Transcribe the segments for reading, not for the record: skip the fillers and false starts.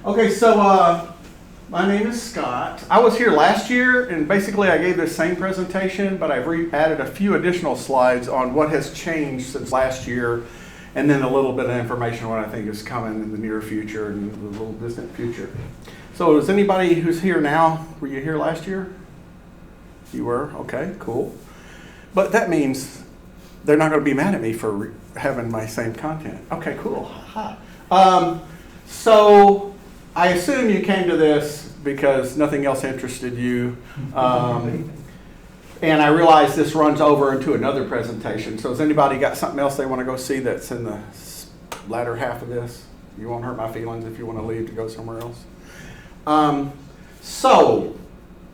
Okay, so my name is Scott. I was here last year, and basically I gave this same presentation, but I've added a few additional slides on what has changed since last year, and then a little bit of information on what I think is coming in the near future and the little distant future. So is anybody who's here now, were you here last year? You were? Okay, cool. But that means they're not going to be mad at me for having my same content. Okay, cool. So I assume you came to this because nothing else interested you. And I realize this runs over into another presentation. So has anybody got something else they want to go see that's in the latter half of this? You won't hurt my feelings if you want to leave to go somewhere else. So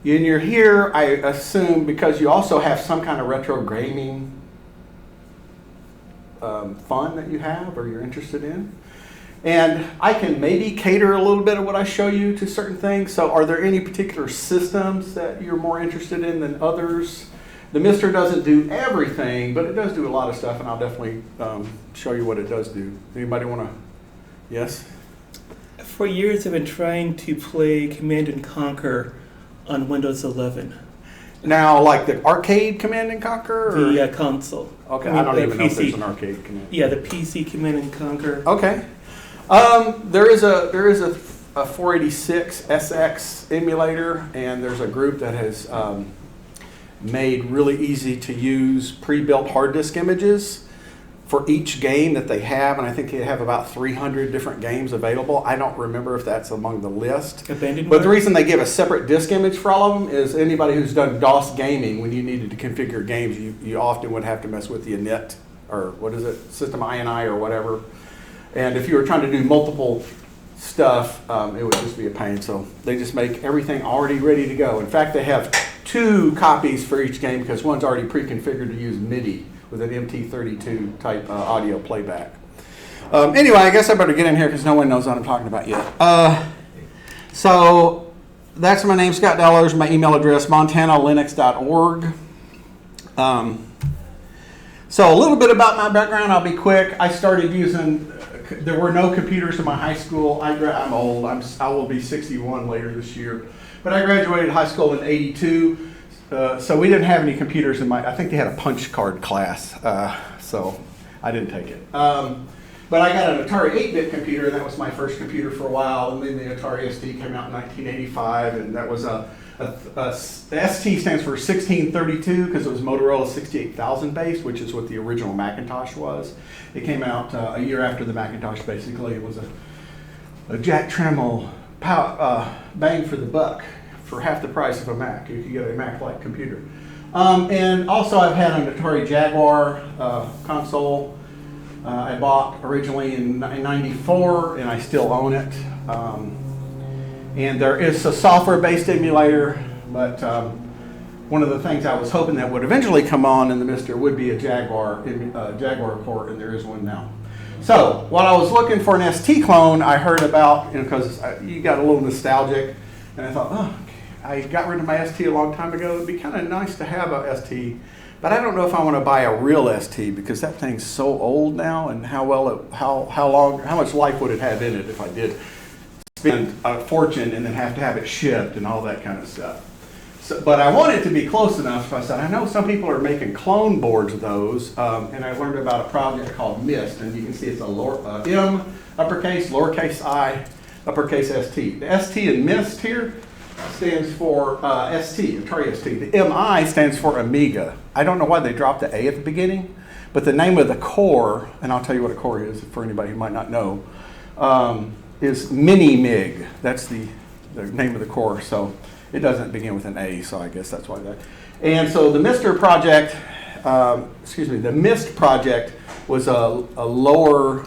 when you're here, I assume because you also have some kind of retro gaming fun that you have or you're interested in. And I can maybe cater a little bit of what I show you to certain things. So are there any particular systems that you're more interested in than others? The Mister doesn't do everything, but it does do a lot of stuff, and I'll definitely show you what it does do. Anybody want to? Yes? For years I've been trying to play Command and Conquer on Windows 11. Now, like the arcade Command and Conquer? Or? The console. Okay, I don't even know if there's an arcade Command. Yeah, the PC Command and Conquer. Okay. There is a 486 SX emulator, and there's a group that has made really easy to use pre-built hard disk images for each game that they have, and I think they have about 300 different games available. I don't remember if that's among the list. Abandoned But the reason they give a separate disk image for all of them is anybody who's done DOS gaming, when you needed to configure games, you often would have to mess with the init, or what is it, System INI or whatever. And if you were trying to do multiple stuff, it would just be a pain. So they just make everything already ready to go. In fact, they have 2 copies for each game because one's already pre-configured to use MIDI with an MT32 type audio playback. Anyway, I guess I better get in here because no one knows what I'm talking about yet. So that's my name, Scott Dellers, my email address, montanalinux.org. So a little bit about my background, I'll be quick. I started using, there were no computers in my high school. I'm old, I will be 61 later this year. But I graduated high school in '82. So we didn't have any computers in I think they had a punch card class, so I didn't take it. But I got an Atari 8-bit computer, and that was my first computer for a while, and then the Atari ST came out in 1985, and that was the ST stands for 1632 because it was Motorola 68000 based, which is what the original Macintosh was. It came out a year after the Macintosh, basically. It was a Jack Tramiel bang for the buck. For half the price of a Mac. You could get a Mac-like computer. And also I've had an Atari Jaguar console I bought originally in '94, and I still own it. And there is a software-based emulator, but one of the things I was hoping that would eventually come on in the Mister would be a Jaguar port, and there is one now. So while I was looking for an ST clone, I heard about, because you got a little nostalgic, and I thought, oh, I got rid of my ST a long time ago. It'd be kind of nice to have a ST, but I don't know if I want to buy a real ST because that thing's so old now, and how much life would it have in it if I did spend a fortune and then have to have it shipped and all that kind of stuff. So, but I want it to be close enough, so I said, I know some people are making clone boards of those, and I learned about a project called MIST, and you can see it's a M, uppercase, lowercase I, uppercase ST. The ST in MIST here stands for ST, Atari ST. The MI stands for Amiga. I don't know why they dropped the A at the beginning, but the name of the core, and I'll tell you what a core is for anybody who might not know, is Mini-MIG. That's the name of the core, so it doesn't begin with an A, so I guess that's why that. And so the MIST project was a lower,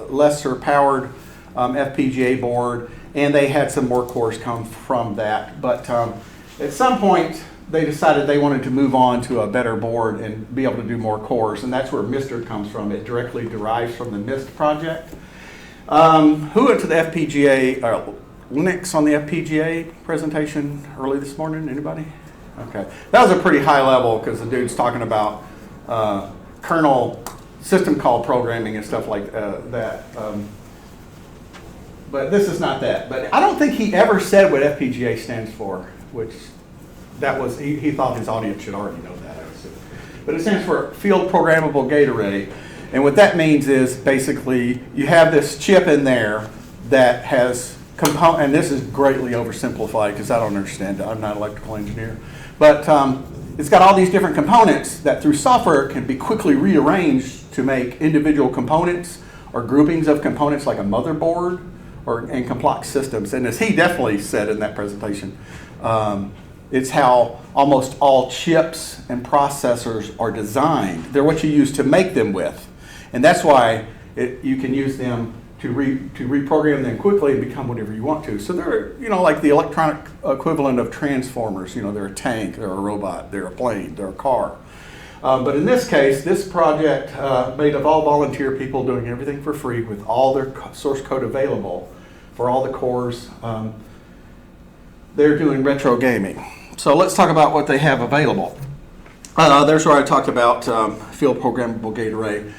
lesser powered FPGA board, and they had some more cores come from that. But at some point, they decided they wanted to move on to a better board and be able to do more cores, and that's where MIST comes from. It directly derives from the MIST project. Who went to the FPGA, Linux on the FPGA presentation early this morning? Anybody? Okay. That was a pretty high level because the dude's talking about kernel system call programming and stuff like that. but this is not that. But I don't think he ever said what FPGA stands for, which that was, he thought his audience should already know that, I assume. But it stands for Field Programmable Gate Array. And what that means is basically you have this chip in there that has and this is greatly oversimplified because I don't understand it. I'm not an electrical engineer. But it's got all these different components that through software can be quickly rearranged to make individual components or groupings of components like a motherboard or in complex systems. And as he definitely said in that presentation, it's how almost all chips and processors are designed. They're what you use to make them with. And that's why you can use them to reprogram them quickly and become whatever you want to. So they're, like the electronic equivalent of transformers. They're a tank, they're a robot, they're a plane, they're a car. But in this case, this project made of all volunteer people doing everything for free with all their source code available for all the cores. They're doing retro gaming. So let's talk about what they have available. There's where I talked about Field Programmable Gate Array.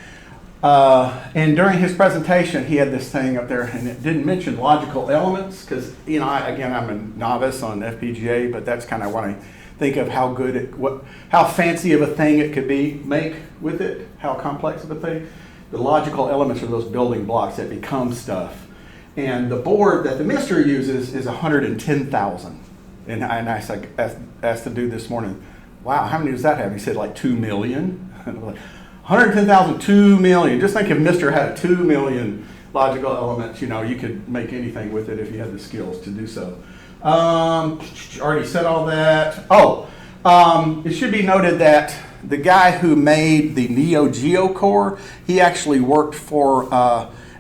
And during his presentation, he had this thing up there, and it didn't mention logical elements because, I'm a novice on FPGA, but that's kind of when I think of how good how fancy of a thing it could make with it, how complex of a thing. The logical elements are those building blocks that become stuff. And the board that the MiSTer uses is 110,000. And I asked the dude this morning, wow, how many does that have? He said like 2 million. 110,000, 2 million. Just think if MiSTer had 2 million logical elements, you could make anything with it if you had the skills to do so. Already said all that. It should be noted that the guy who made the Neo Geo core, he actually worked for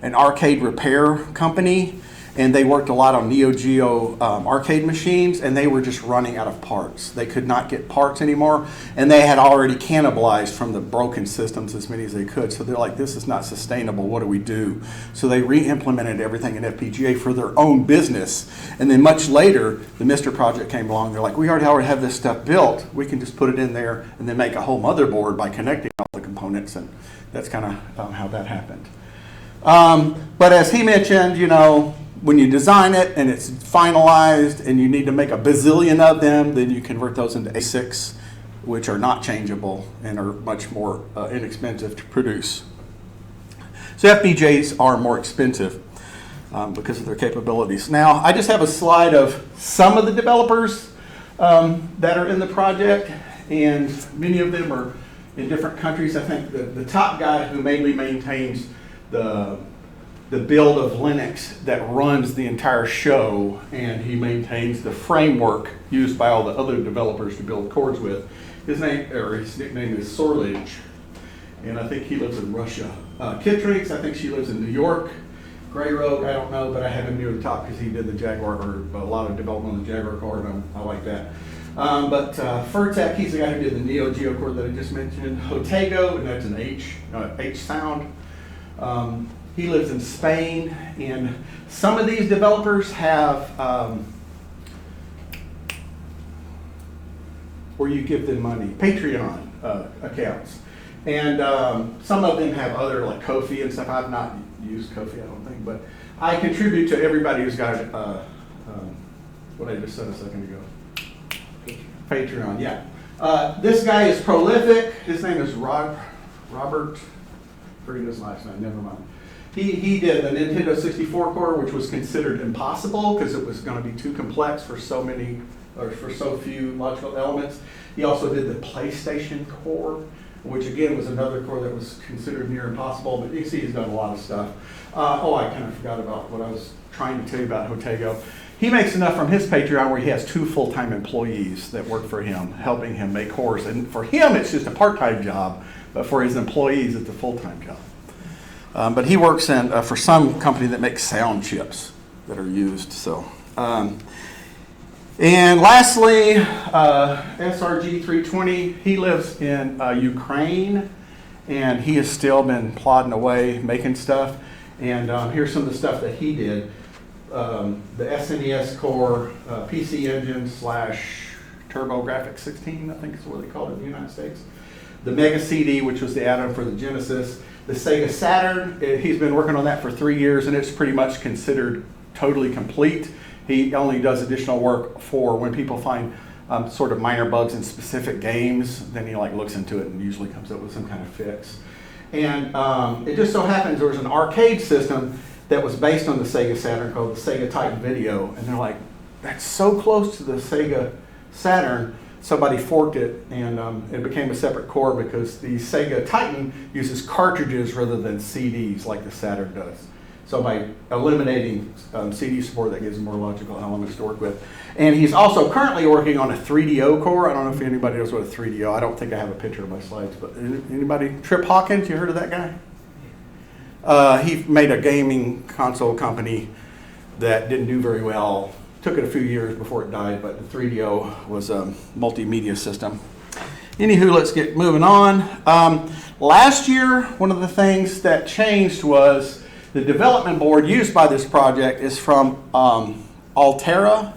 an arcade repair company, and they worked a lot on Neo Geo arcade machines, and they were just running out of parts. They could not get parts anymore, and they had already cannibalized from the broken systems as many as they could. So they're like, this is not sustainable, what do we do? So they re-implemented everything in FPGA for their own business. And then much later, the MiSTer project came along. They're like, we already have this stuff built. We can just put it in there and then make a whole motherboard by connecting all the components, and that's kind of how that happened. But as he mentioned, when you design it and it's finalized and you need to make a bazillion of them, then you convert those into ASICs, which are not changeable and are much more inexpensive to produce. So FPGAs are more expensive because of their capabilities. Now, I just have a slide of some of the developers that are in the project, and many of them are in different countries. I think the top guy who mainly maintains the build of Linux that runs the entire show, and he maintains the framework used by all the other developers to build cores with. His nickname is Sorlage, and I think he lives in Russia. Kittrix, I think she lives in New York. Grey Rogue, I don't know, but I have him near the top because he did the Jaguar, or a lot of development on the Jaguar core, and I like that. But Furtek, he's the guy who did the Neo Geo core that I just mentioned. Hotego, and that's an H sound. He lives in Spain, and some of these developers have where you give them money, Patreon accounts. And some of them have other, like Ko-fi and stuff. I've not used Ko-fi, I don't think, but I contribute to everybody who's got what I just said a second ago. Patreon, yeah. This guy is prolific. His name is Robert, forget his last name, never mind. He did the Nintendo 64 core, which was considered impossible because it was going to be too complex for so few logical elements. He also did the PlayStation core, which again was another core that was considered near impossible, but you can see he's done a lot of stuff. I kind of forgot about what I was trying to tell you about Hotego. He makes enough from his Patreon where he has 2 full-time employees that work for him, helping him make cores. And for him, it's just a part-time job, but for his employees, it's a full-time job. But he works for some company that makes sound chips that are used. And lastly, SRG 320, he lives in Ukraine, and he has still been plodding away making stuff. And here's some of the stuff that he did. The SNES core, PC Engine / TurboGrafx 16, I think is what they call it in the United States. The Mega CD, which was the add-on for the Genesis. The Sega Saturn, he's been working on that for 3 years, and it's pretty much considered totally complete. He only does additional work for when people find sort of minor bugs in specific games. Then he like looks into it and usually comes up with some kind of fix. And it just so happens there was an arcade system that was based on the Sega Saturn called the Sega Titan Video, and they're like, that's so close to the Sega Saturn. Somebody forked it, and it became a separate core because the Sega Titan uses cartridges rather than CDs like the Saturn does. So by eliminating CD support, that gives them more logical elements to work with. And he's also currently working on a 3DO core. I don't know if anybody knows what a 3DO. I don't think I have a picture of my slides, but anybody? Trip Hawkins, you heard of that guy? He made a gaming console company that didn't do very well. Took it a few years before it died, but the 3DO was a multimedia system. Anywho, let's get moving on. Last year, one of the things that changed was the development board used by this project is from Altera.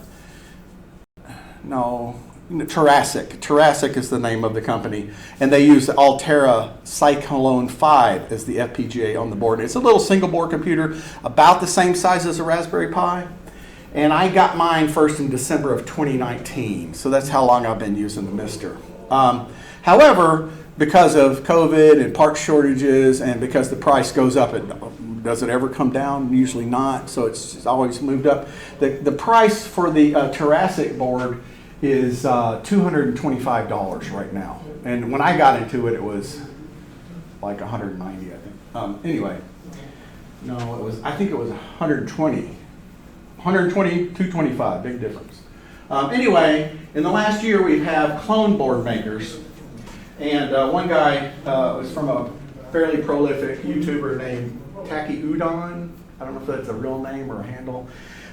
No, Terrasic. Terrasic is the name of the company. And they use the Altera Cyclone 5 as the FPGA on the board. It's a little single board computer about the same size as a Raspberry Pi. And I got mine first in December of 2019. So that's how long I've been using the Mister. However, because of COVID and part shortages and because the price goes up, does it ever come down? Usually not, so it's always moved up. The price for the Terrasic board is $225 right now. And when I got into it, it was like $190, I think. Anyway, no, I think it was $120. $120, $225, big difference. Anyway, in the last year we have clone board makers. And one guy was from a fairly prolific YouTuber named Taki Udon. I don't know if that's a real name or a handle.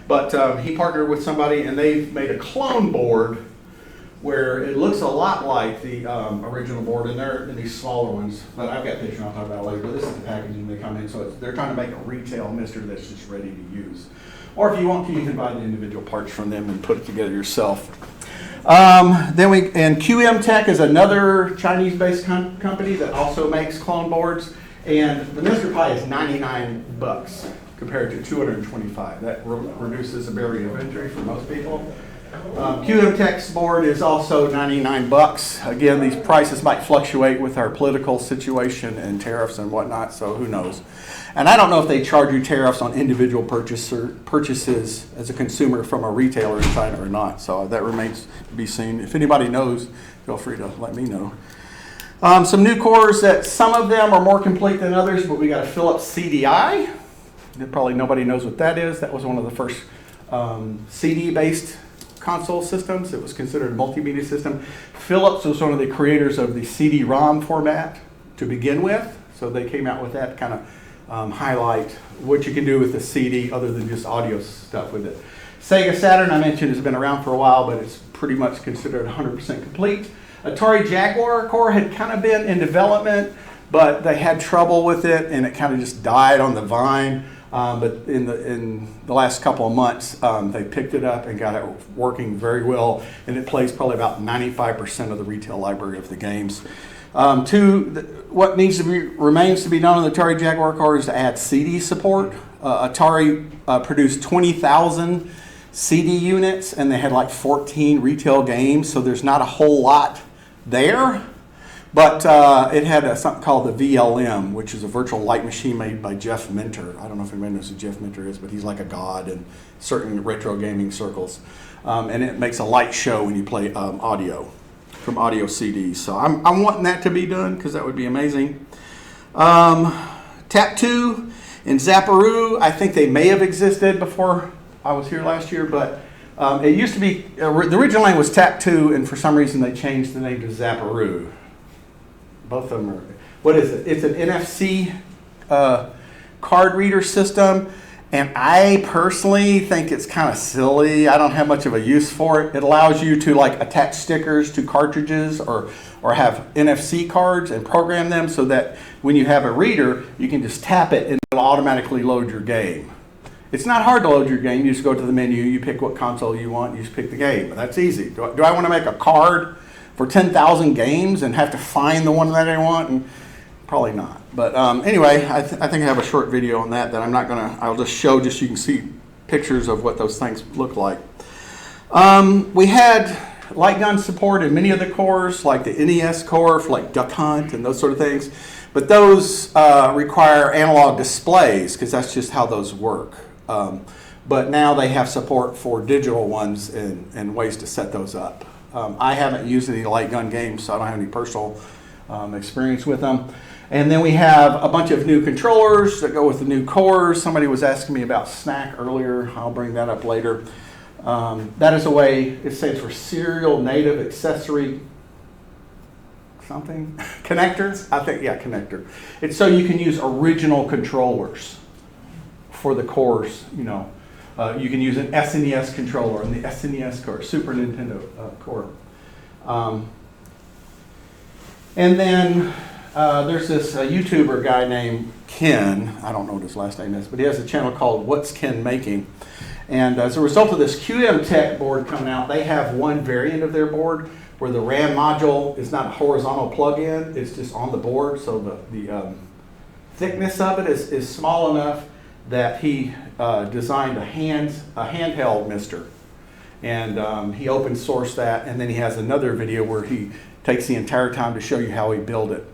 But he partnered with somebody and they've made a clone board where it looks a lot like the original board, and they're in these smaller ones. But I've got pictures I'll talk about later. But this is the packaging they come in. So they're trying to make a retail Mister that's just ready to use. Or if you want to, you can buy the individual parts from them and put it together yourself. And QM Tech is another Chinese-based company that also makes clone boards, and the Mister Pi is $99 compared to $225. That reduces the barrier of entry for most people. QM Tech's board is also $99. Again, these prices might fluctuate with our political situation and tariffs and whatnot, so who knows. And I don't know if they charge you tariffs on individual purchases as a consumer from a retailer in China or not, so that remains to be seen. If anybody knows, feel free to let me know. Some new cores that some of them are more complete than others, but we got a Philips CDI. Probably nobody knows what that is. That was one of the first CD-based console systems. It was considered a multimedia system. Philips was one of the creators of the CD-ROM format to begin with, so they came out with that kind of highlight what you can do with the CD other than just audio stuff with it. Sega Saturn, I mentioned, has been around for a while, but it's pretty much considered 100% complete. Atari Jaguar core had kind of been in development, but they had trouble with it, and it kind of just died on the vine. But in the last couple of months, they picked it up and got it working very well, and it plays probably about 95% of the retail library of the games. What remains to be done on the Atari Jaguar core is to add CD support. Atari produced 20,000 CD units, and they had like 14 retail games, so there's not a whole lot there. But it had something called the VLM, which is a virtual light machine made by Jeff Minter. I don't know if anybody knows who Jeff Minter is, but he's like a god in certain retro gaming circles. And it makes a light show when you play audio from audio CDs. So I'm wanting that to be done because that would be amazing. Tap2 and Zapparoo, I think they may have existed before I was here last year, but it used to be, the original name was Tap2, and for some reason they changed the name to Zapparoo. Both of them are, what is it? It's an NFC card reader system, and I personally think it's kind of silly. I don't have much of a use for it. It allows you to like attach stickers to cartridges or have NFC cards and program them so that when you have a reader, you can just tap it and it'll automatically load your game. It's not hard to load your game. You just go to the menu, you pick what console you want, you just pick the game. That's easy. Do I want to make a card for 10,000 games and have to find the one that I want? And probably not. But anyway, I think I have a short video on that I'm not gonna, I'll just show just so you can see pictures of what those things look like. We had light gun support in many of the cores, like the NES core for like Duck Hunt and those sort of things. But those require analog displays because that's just how those work. But now they have support for digital ones and ways to set those up. I haven't used any light gun games, so I don't have any personal experience with them. And then we have a bunch of new controllers that go with the new cores. Somebody was asking me about SNAC earlier. I'll bring that up later. That is a way, it stands for Serial Native Accessory something? Connector? I think, yeah, connector. It's so you can use original controllers for the cores, you know. You can use an SNES controller and the SNES core, Super Nintendo core. And then there's this YouTuber guy named Ken. I don't know what his last name is, but he has a channel called What's Ken Making? And as a result of this QM Tech board coming out, they have one variant of their board where the RAM module is not a horizontal plug-in, it's just on the board, so the thickness of it is small enough that he designed a handheld mister. And he open sourced that, and then he has another video where he takes the entire time to show you how he built it.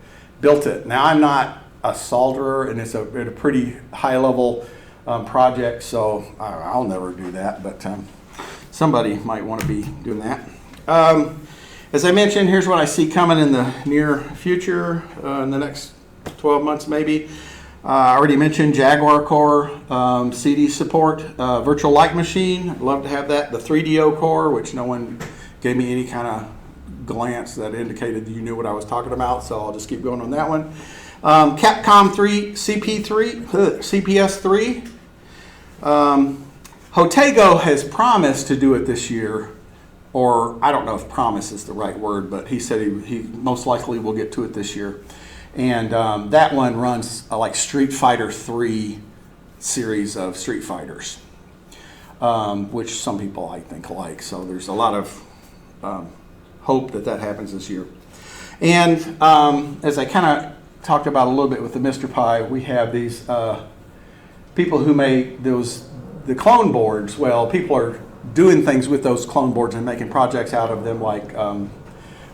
Now, I'm not a solderer, and it's at a pretty high level project, so I'll never do that, but somebody might want to be doing that. As I mentioned, here's what I see coming in the near future, in the next 12 months maybe. I already mentioned Jaguar Core, CD support, Virtual Light Machine. I'd love to have that. The 3DO Core, which no one gave me any kind of glance that indicated that you knew what I was talking about, so I'll just keep going on that one. Capcom 3, CPS3. Hotego has promised to do it this year, or I don't know if promise is the right word, but he said he most likely will get to it this year. And that one runs like Street Fighter 3 series of Street Fighters, which some people I think like. So there's a lot of hope that happens this year. And as I kind of talked about a little bit with the Mr. Pi, we have these people who make the clone boards. Well, people are doing things with those clone boards and making projects out of them, like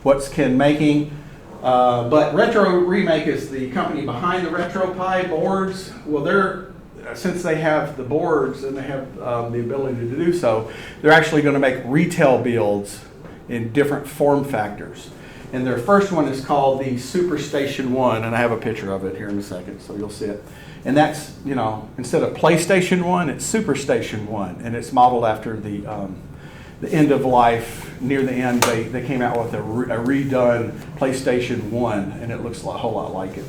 What's Ken Making? But Retro Remake is the company behind the RetroPie boards. Well, since they have the boards and they have the ability to do so, they're actually going to make retail builds in different form factors. And their first one is called the SuperStation 1, and I have a picture of it here in a second, so you'll see it. And that's, you know, instead of PlayStation 1, it's SuperStation 1, and it's modeled after the end of life. Near the end, they came out with a redone PlayStation 1, and it looks a whole lot like it.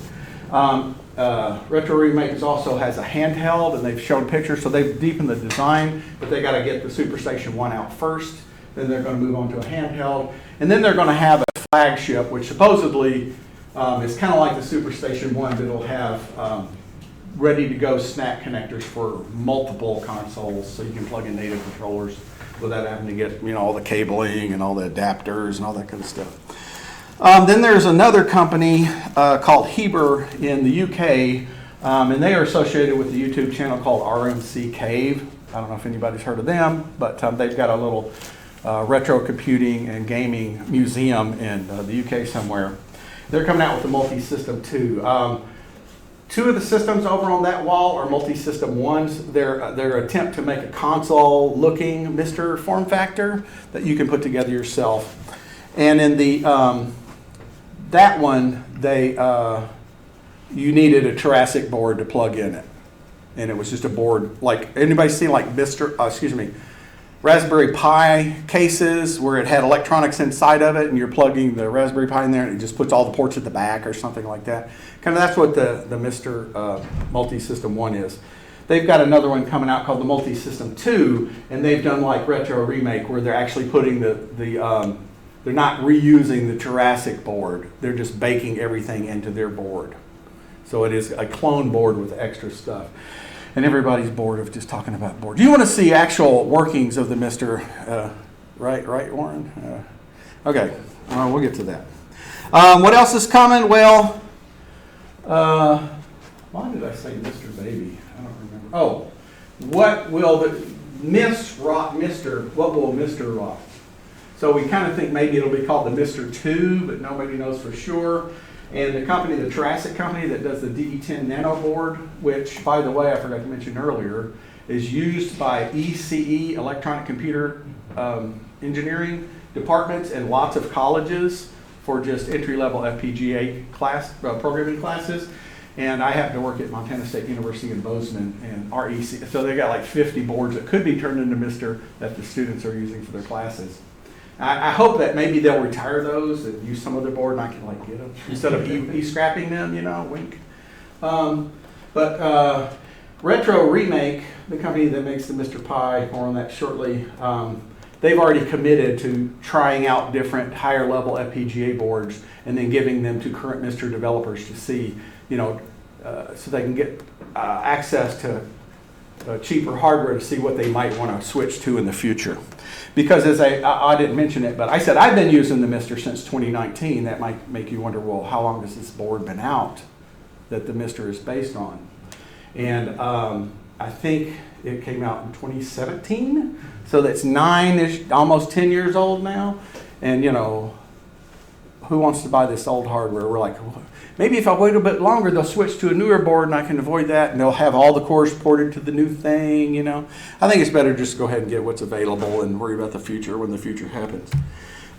Retro Remake also has a handheld, and they've shown pictures, so they've deepened the design, but they got to get the SuperStation 1 out first. Then they're going to move on to a handheld, and then they're going to have a flagship, which supposedly is kind of like the SuperStation 1, but it'll have ready-to-go SNAC connectors for multiple consoles, so you can plug in native controllers without having to get, you know, all the cabling and all the adapters and all that kind of stuff. Then there's another company called Heber in the UK, and they are associated with the YouTube channel called RMC Cave. I don't know if anybody's heard of them, but they've got a little retro computing and gaming museum in the UK somewhere. They're coming out with the Multi-System 2. Two of the systems over on that wall are Multi-System 1s. Their attempt to make a console-looking Mr. form factor that you can put together yourself. And in the that one, you needed a Jurassic board to plug in it, and it was just a board like anybody seen like Raspberry Pi cases where it had electronics inside of it, and you're plugging the Raspberry Pi in there, and it just puts all the ports at the back or something like that. Kind of that's what the Mr. Multi-System 1 is. They've got another one coming out called the Multi-System 2, and they've done like Retro Remake where they're actually putting they're not reusing the Jurassic board. They're just baking everything into their board. So it is a clone board with extra stuff. And everybody's bored of just talking about boards. You want to see actual workings of the Mr. Right, Warren? Okay, we'll get to that. What else is coming? Well, why did I say Mr. Baby? I don't remember. Oh, what will Mist rock Mister. What will Mister rock? So we kind of think maybe it'll be called the Mister 2, but nobody knows for sure. And the company, the Triassic company that does the DE10 nano board, which, by the way, I forgot to mention earlier, is used by ECE, electronic computer engineering departments, and lots of colleges for just entry-level FPGA class programming classes. And I happen to work at Montana State University in Bozeman, and REC, so they got like 50 boards that could be turned into Mister that the students are using for their classes. I hope that maybe they'll retire those and use some other board and I can like get them instead of e-scrapping them, you know, wink. But Retro Remake, the company that makes the Mr. Pi, more on that shortly, they've already committed to trying out different higher level FPGA boards and then giving them to current Mr. developers to see, you know, so they can get access to cheaper hardware to see what they might want to switch to in the future. Because as I didn't mention it, but I said I've been using the Mister since 2019. That might make you wonder, well, how long has this board been out that the Mister is based on? And I think it came out in 2017. So that's 9-ish, almost 10 years old now. And you know, who wants to buy this old hardware? We're like, well, maybe if I wait a bit longer, they'll switch to a newer board and I can avoid that, and they'll have all the cores ported to the new thing, you know. I think it's better just to go ahead and get what's available and worry about the future when the future happens.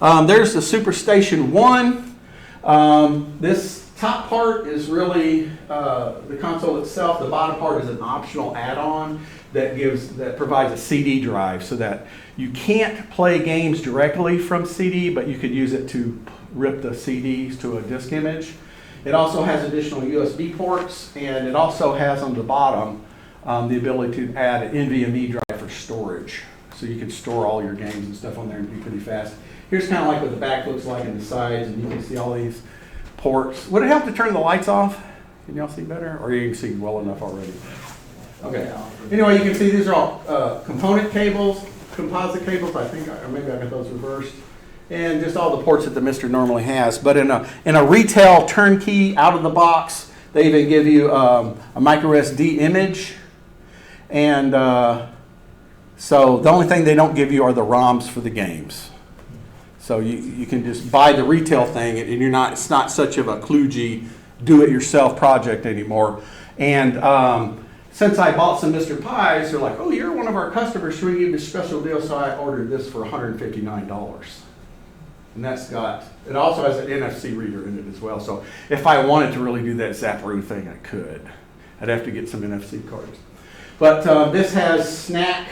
There's the SuperStation 1. This top part is really the console itself. The bottom part is an optional add-on that provides a CD drive so that you can't play games directly from CD, but you could use it to rip the CDs to a disk image. It also has additional USB ports, and it also has on the bottom the ability to add an NVMe drive for storage. So you can store all your games and stuff on there and be pretty fast. Here's kind of like what the back looks like and the sides, and you can see all these ports. Would it help to turn the lights off? Can y'all see better? Or you can see well enough already? Okay. Anyway, you can see these are all component cables, composite cables. I think, or maybe I got those reversed. And just all the ports that the Mister normally has. But in a retail turnkey, out of the box, they even give you a micro SD image. And so the only thing they don't give you are the ROMs for the games. So you can just buy the retail thing, and it's not such of a kludgy do-it-yourself project anymore. And since I bought some Mr. Pies, they're like, oh, you're one of our customers, so we give you a special deal. So I ordered this for $159. And it also has an NFC reader in it as well. So if I wanted to really do that Zapparoo thing, I could. I'd have to get some NFC cards. But this has Snack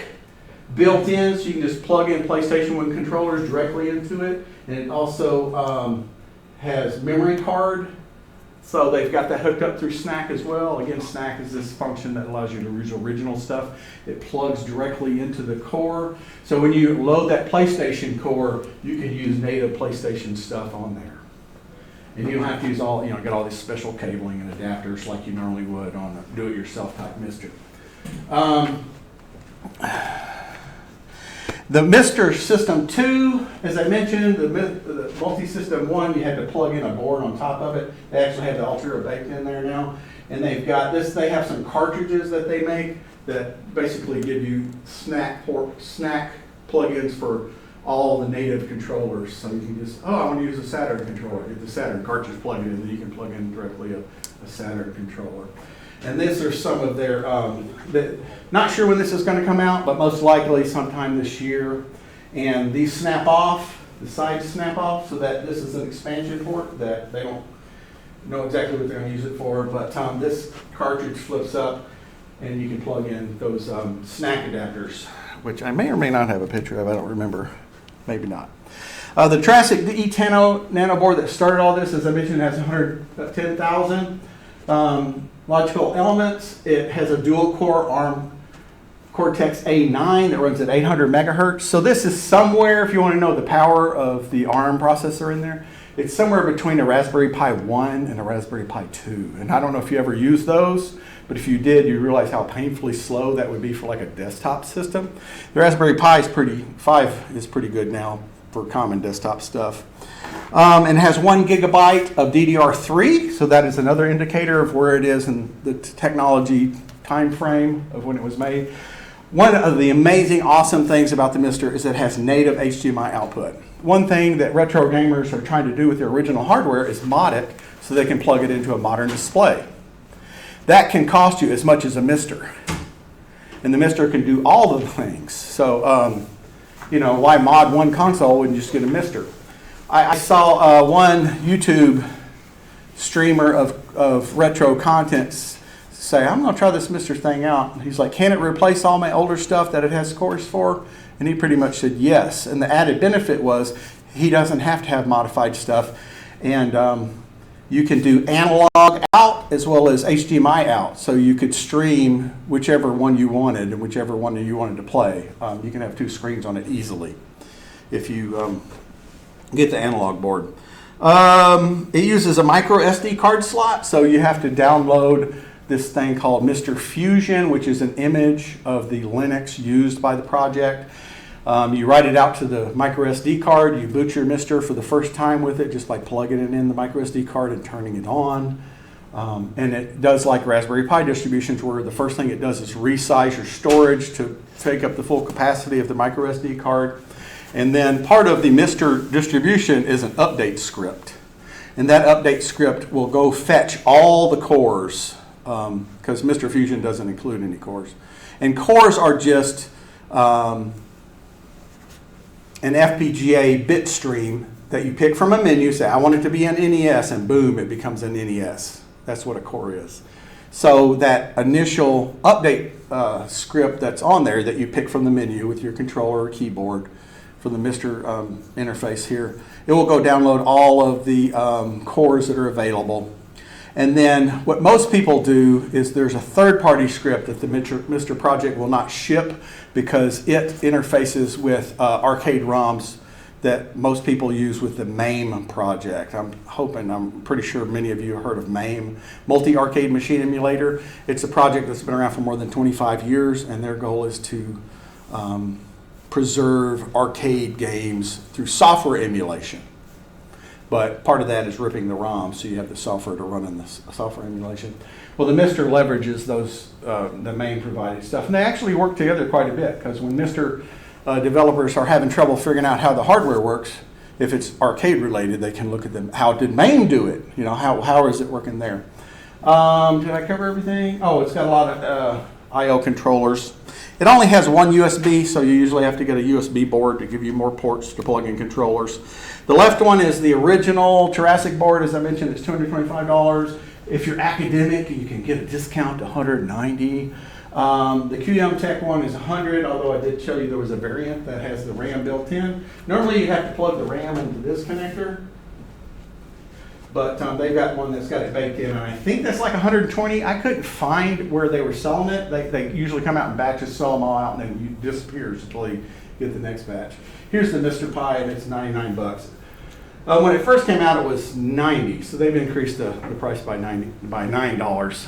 built in, so you can just plug in PlayStation 1 controllers directly into it. And it also has memory card. So they've got that hooked up through Snack as well. Again, Snack is this function that allows you to use original stuff. It plugs directly into the core. So when you load that PlayStation core, you can use native PlayStation stuff on there. And you don't have to use get all these special cabling and adapters like you normally would on a do-it-yourself type Mister. The Mister System 2, as I mentioned, the Multi-System 1, you had to plug in a board on top of it. They actually have the Altera baked in there now. And they've got this, they have some cartridges that they make that basically give you snack plugins for all the native controllers. So you can just, I want to use a Saturn controller. Get the Saturn cartridge plugged in, and then you can plug in directly a Saturn controller. And these are some of their, not sure when this is going to come out, but most likely sometime this year. And these snap off, the sides snap off, so that this is an expansion port that they don't know exactly what they're going to use it for. But this cartridge flips up, and you can plug in those snack adapters, which I may or may not have a picture of. I don't remember. Maybe not. The Triassic E10 nano board that started all this, as I mentioned, has 110,000. Logical elements. It has a dual-core ARM Cortex A9 that runs at 800 megahertz. So this is somewhere, if you want to know the power of the ARM processor in there, it's somewhere between a Raspberry Pi 1 and a Raspberry Pi 2. And I don't know if you ever used those, but if you did, you realize how painfully slow that would be for like a desktop system. The Raspberry Pi 5 is pretty good now for common desktop stuff. And has 1 gigabyte of DDR3, so that is another indicator of where it is in the technology time frame of when it was made. One of the amazing, awesome things about the Mister is it has native HDMI output. One thing that retro gamers are trying to do with their original hardware is mod it so they can plug it into a modern display. That can cost you as much as a Mister. And the Mister can do all the things. So, why mod one console and just get a Mister? I saw one YouTube streamer of retro content say, I'm going to try this Mister thing out. And he's like, can it replace all my older stuff that it has cores for? And he pretty much said yes. And the added benefit was he doesn't have to have modified stuff. And you can do analog out as well as HDMI out. So you could stream whichever one you wanted and whichever one you wanted to play. You can have two screens on it easily if you get the analog board. It uses a micro SD card slot, so you have to download this thing called Mister Fusion, which is an image of the Linux used by the project. You write it out to the micro SD card, you boot your Mister for the first time with it just by plugging it in the micro SD card and turning it on. And it does like Raspberry Pi distributions where the first thing it does is resize your storage to take up the full capacity of the micro SD card. And then part of the Mister distribution is an update script. And that update script will go fetch all the cores because Mister Fusion doesn't include any cores. And cores are just an FPGA bit stream that you pick from a menu, say I want it to be an NES, and boom, it becomes an NES. That's what a core is. So that initial update script that's on there that you pick from the menu with your controller or keyboard for the Mister interface here, it will go download all of the cores that are available. And then what most people do is there's a third-party script that the Mister project will not ship because it interfaces with arcade ROMs that most people use with the MAME project. I'm pretty sure many of you have heard of MAME, Multi-Arcade Machine Emulator. It's a project that's been around for more than 25 years, and their goal is to preserve arcade games through software emulation. But part of that is ripping the ROM, so you have the software to run in the software emulation. Well, the Mister leverages those, the MAME provided stuff, and they actually work together quite a bit, because when Mister developers are having trouble figuring out how the hardware works, if it's arcade related, they can look at them. How did MAME do it? How is it working there? Did I cover everything? Oh, it's got a lot of I/O controllers. It only has one USB, so you usually have to get a USB board to give you more ports to plug in controllers. The left one is the original Jurassic board. As I mentioned, it's $225. If you're academic, you can get a discount to $190. The QM Tech one is $100, although I did show you there was a variant that has the RAM built in. Normally you have to plug the RAM into this connector, but they've got one that's got it baked in, and I think that's like $120. I couldn't find where they were selling it. They usually come out in batches, sell them all out, and then it disappears until you get the next batch. Here's the Mister Pi, and it's $99. When it first came out, it was $90, so they've increased the price by $9.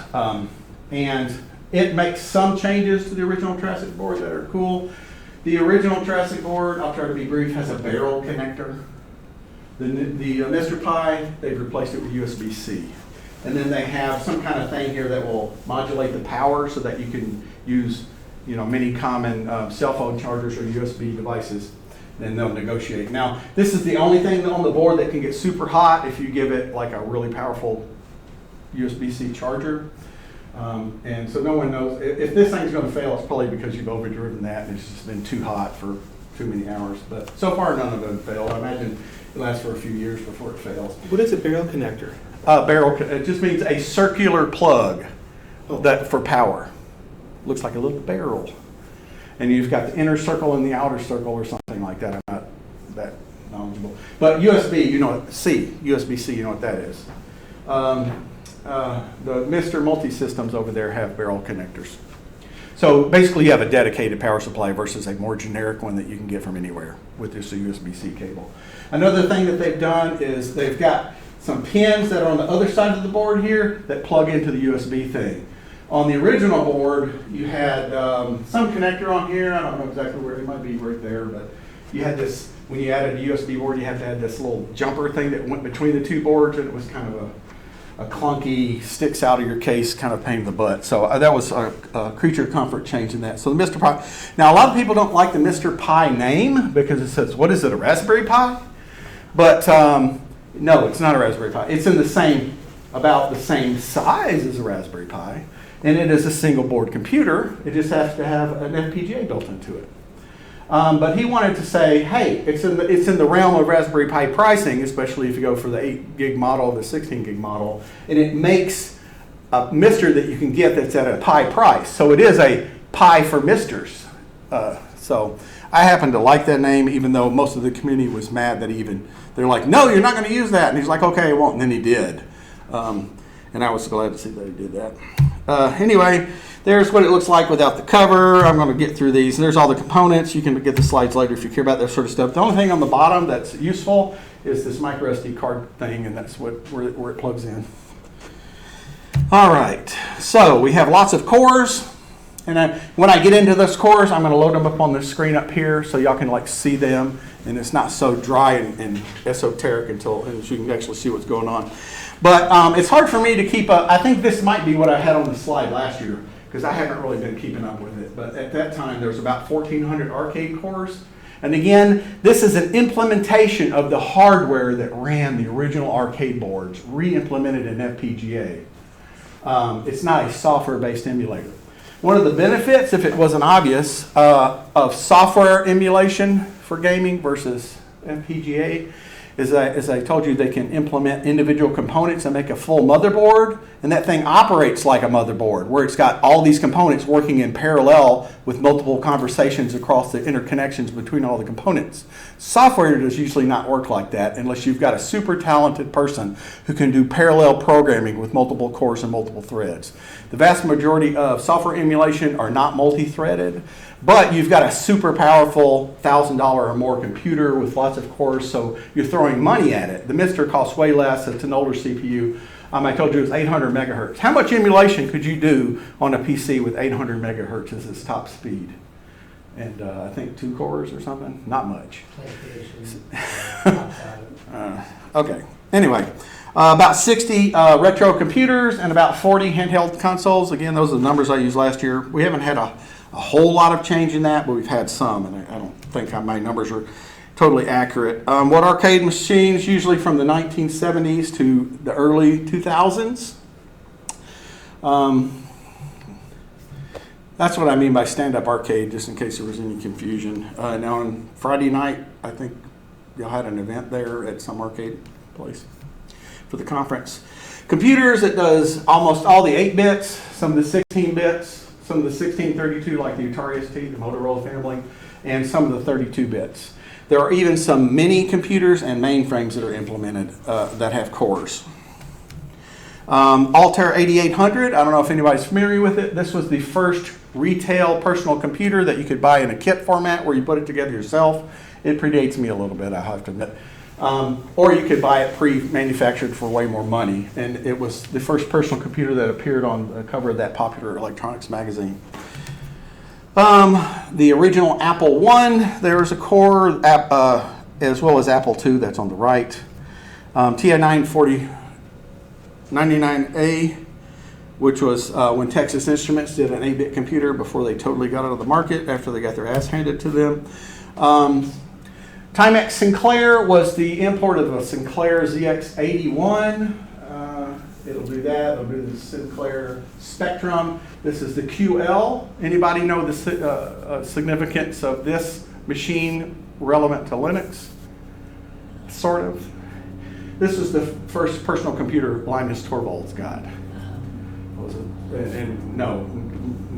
And it makes some changes to the original Jurassic board that are cool. The original Jurassic board, I'll try to be brief, has a barrel connector. The Mister Pi, they've replaced it with USB-C. And then they have some kind of thing here that will modulate the power so that you can use many common cell phone chargers or USB devices. Then they'll negotiate. Now, this is the only thing on the board that can get super hot if you give it like a really powerful USB-C charger. And so no one knows. If this thing's going to fail, it's probably because you've overdriven that and it's just been too hot for too many hours. But so far, none of them failed. I imagine it lasts for a few years before it fails. What is a barrel connector? It just means a circular plug that for power. Looks like a little barrel. And you've got the inner circle and the outer circle or something like that. I'm not that knowledgeable. But USB, USB-C, you know what that is. The Mister multi-systems over there have barrel connectors. So basically you have a dedicated power supply versus a more generic one that you can get from anywhere with just a USB-C cable. Another thing that they've done is they've got some pins that are on the other side of the board here that plug into the USB thing. On the original board, you had some connector on here. I don't know exactly where, it might be right there, but you had this, when you added a USB board, you had to add this little jumper thing that went between the two boards, and it was kind of a clunky, sticks out of your case kind of pain in the butt. So that was a creature comfort changing that. So the Mr. Pi. Now, a lot of people don't like the Mr. Pi name because it says, what is it, a Raspberry Pi? But no, it's not a Raspberry Pi. It's in about the same size as a Raspberry Pi, and it is a single board computer. It just has to have an FPGA built into it. But he wanted to say, hey, it's in the realm of Raspberry Pi pricing, especially if you go for the 8 gig model, the 16 gig model, and it makes a Mister that you can get that's at a Pi price. So it is a Pi for Misters. So I happen to like that name, even though most of the community was mad that they're like, no, you're not going to use that. And he's like, okay, I won't. And then he did. And I was glad to see that he did that. Anyway, there's what it looks like without the cover. I'm going to get through these. And there's all the components. You can get the slides later if you care about that sort of stuff. The only thing on the bottom that's useful is this micro SD card thing, and that's where it plugs in. All right, so we have lots of cores. And when I get into those cores, I'm going to load them up on the screen up here so y'all can see them. And it's not so dry and esoteric and you can actually see what's going on. But it's hard for me to keep up. I think this might be what I had on the slide last year, because I haven't really been keeping up with it. But at that time, there was about 1,400 arcade cores. And again, this is an implementation of the hardware that ran the original arcade boards, re-implemented in FPGA. It's not a software-based emulator. One of the benefits, if it wasn't obvious, of software emulation for gaming versus FPGA is that, as I told you, they can implement individual components and make a full motherboard, and that thing operates like a motherboard, where it's got all these components working in parallel with multiple conversations across the interconnections between all the components. Software does usually not work like that unless you've got a super talented person who can do parallel programming with multiple cores and multiple threads. The vast majority of software emulation are not multi-threaded, but you've got a super powerful $1,000 or more computer with lots of cores, so you're throwing money at it. The Mister costs way less. It's an older CPU. I told you it was 800 megahertz. How much emulation could you do on a PC with 800 megahertz as its top speed? And I think 2 cores or something? Not much. Okay. Anyway, about 60 retro computers and about 40 handheld consoles. Again, those are the numbers I used last year. We haven't had a whole lot of change in that, but we've had some, and I don't think my numbers are totally accurate. What arcade machines, usually from the 1970s to the early 2000s. That's what I mean by stand-up arcade, just in case there was any confusion. Now on Friday night, I think y'all had an event there at some arcade place for the conference. Computers, it does almost all the 8 bits, some of the 16 bits, some of the 1632 like the Atari ST, the Motorola family, and some of the 32 bits. There are even some mini computers and mainframes that are implemented that have cores. Altair 8800, I don't know if anybody's familiar with it. This was the first retail personal computer that you could buy in a kit format where you put it together yourself. It predates me a little bit, I have to admit. Or you could buy it pre-manufactured for way more money. And it was the first personal computer that appeared on the cover of that popular electronics magazine. The original Apple I, there's a core, as well as Apple II, that's on the right. TI 99A, which was when Texas Instruments did an 8-bit computer before they totally got out of the market after they got their ass handed to them. Timex Sinclair was the import of a Sinclair ZX81. It'll do that. It'll do the Sinclair Spectrum. This is the QL. Anybody know the significance of this machine relevant to Linux? Sort of. This was the first personal computer Linus Torvalds got. And no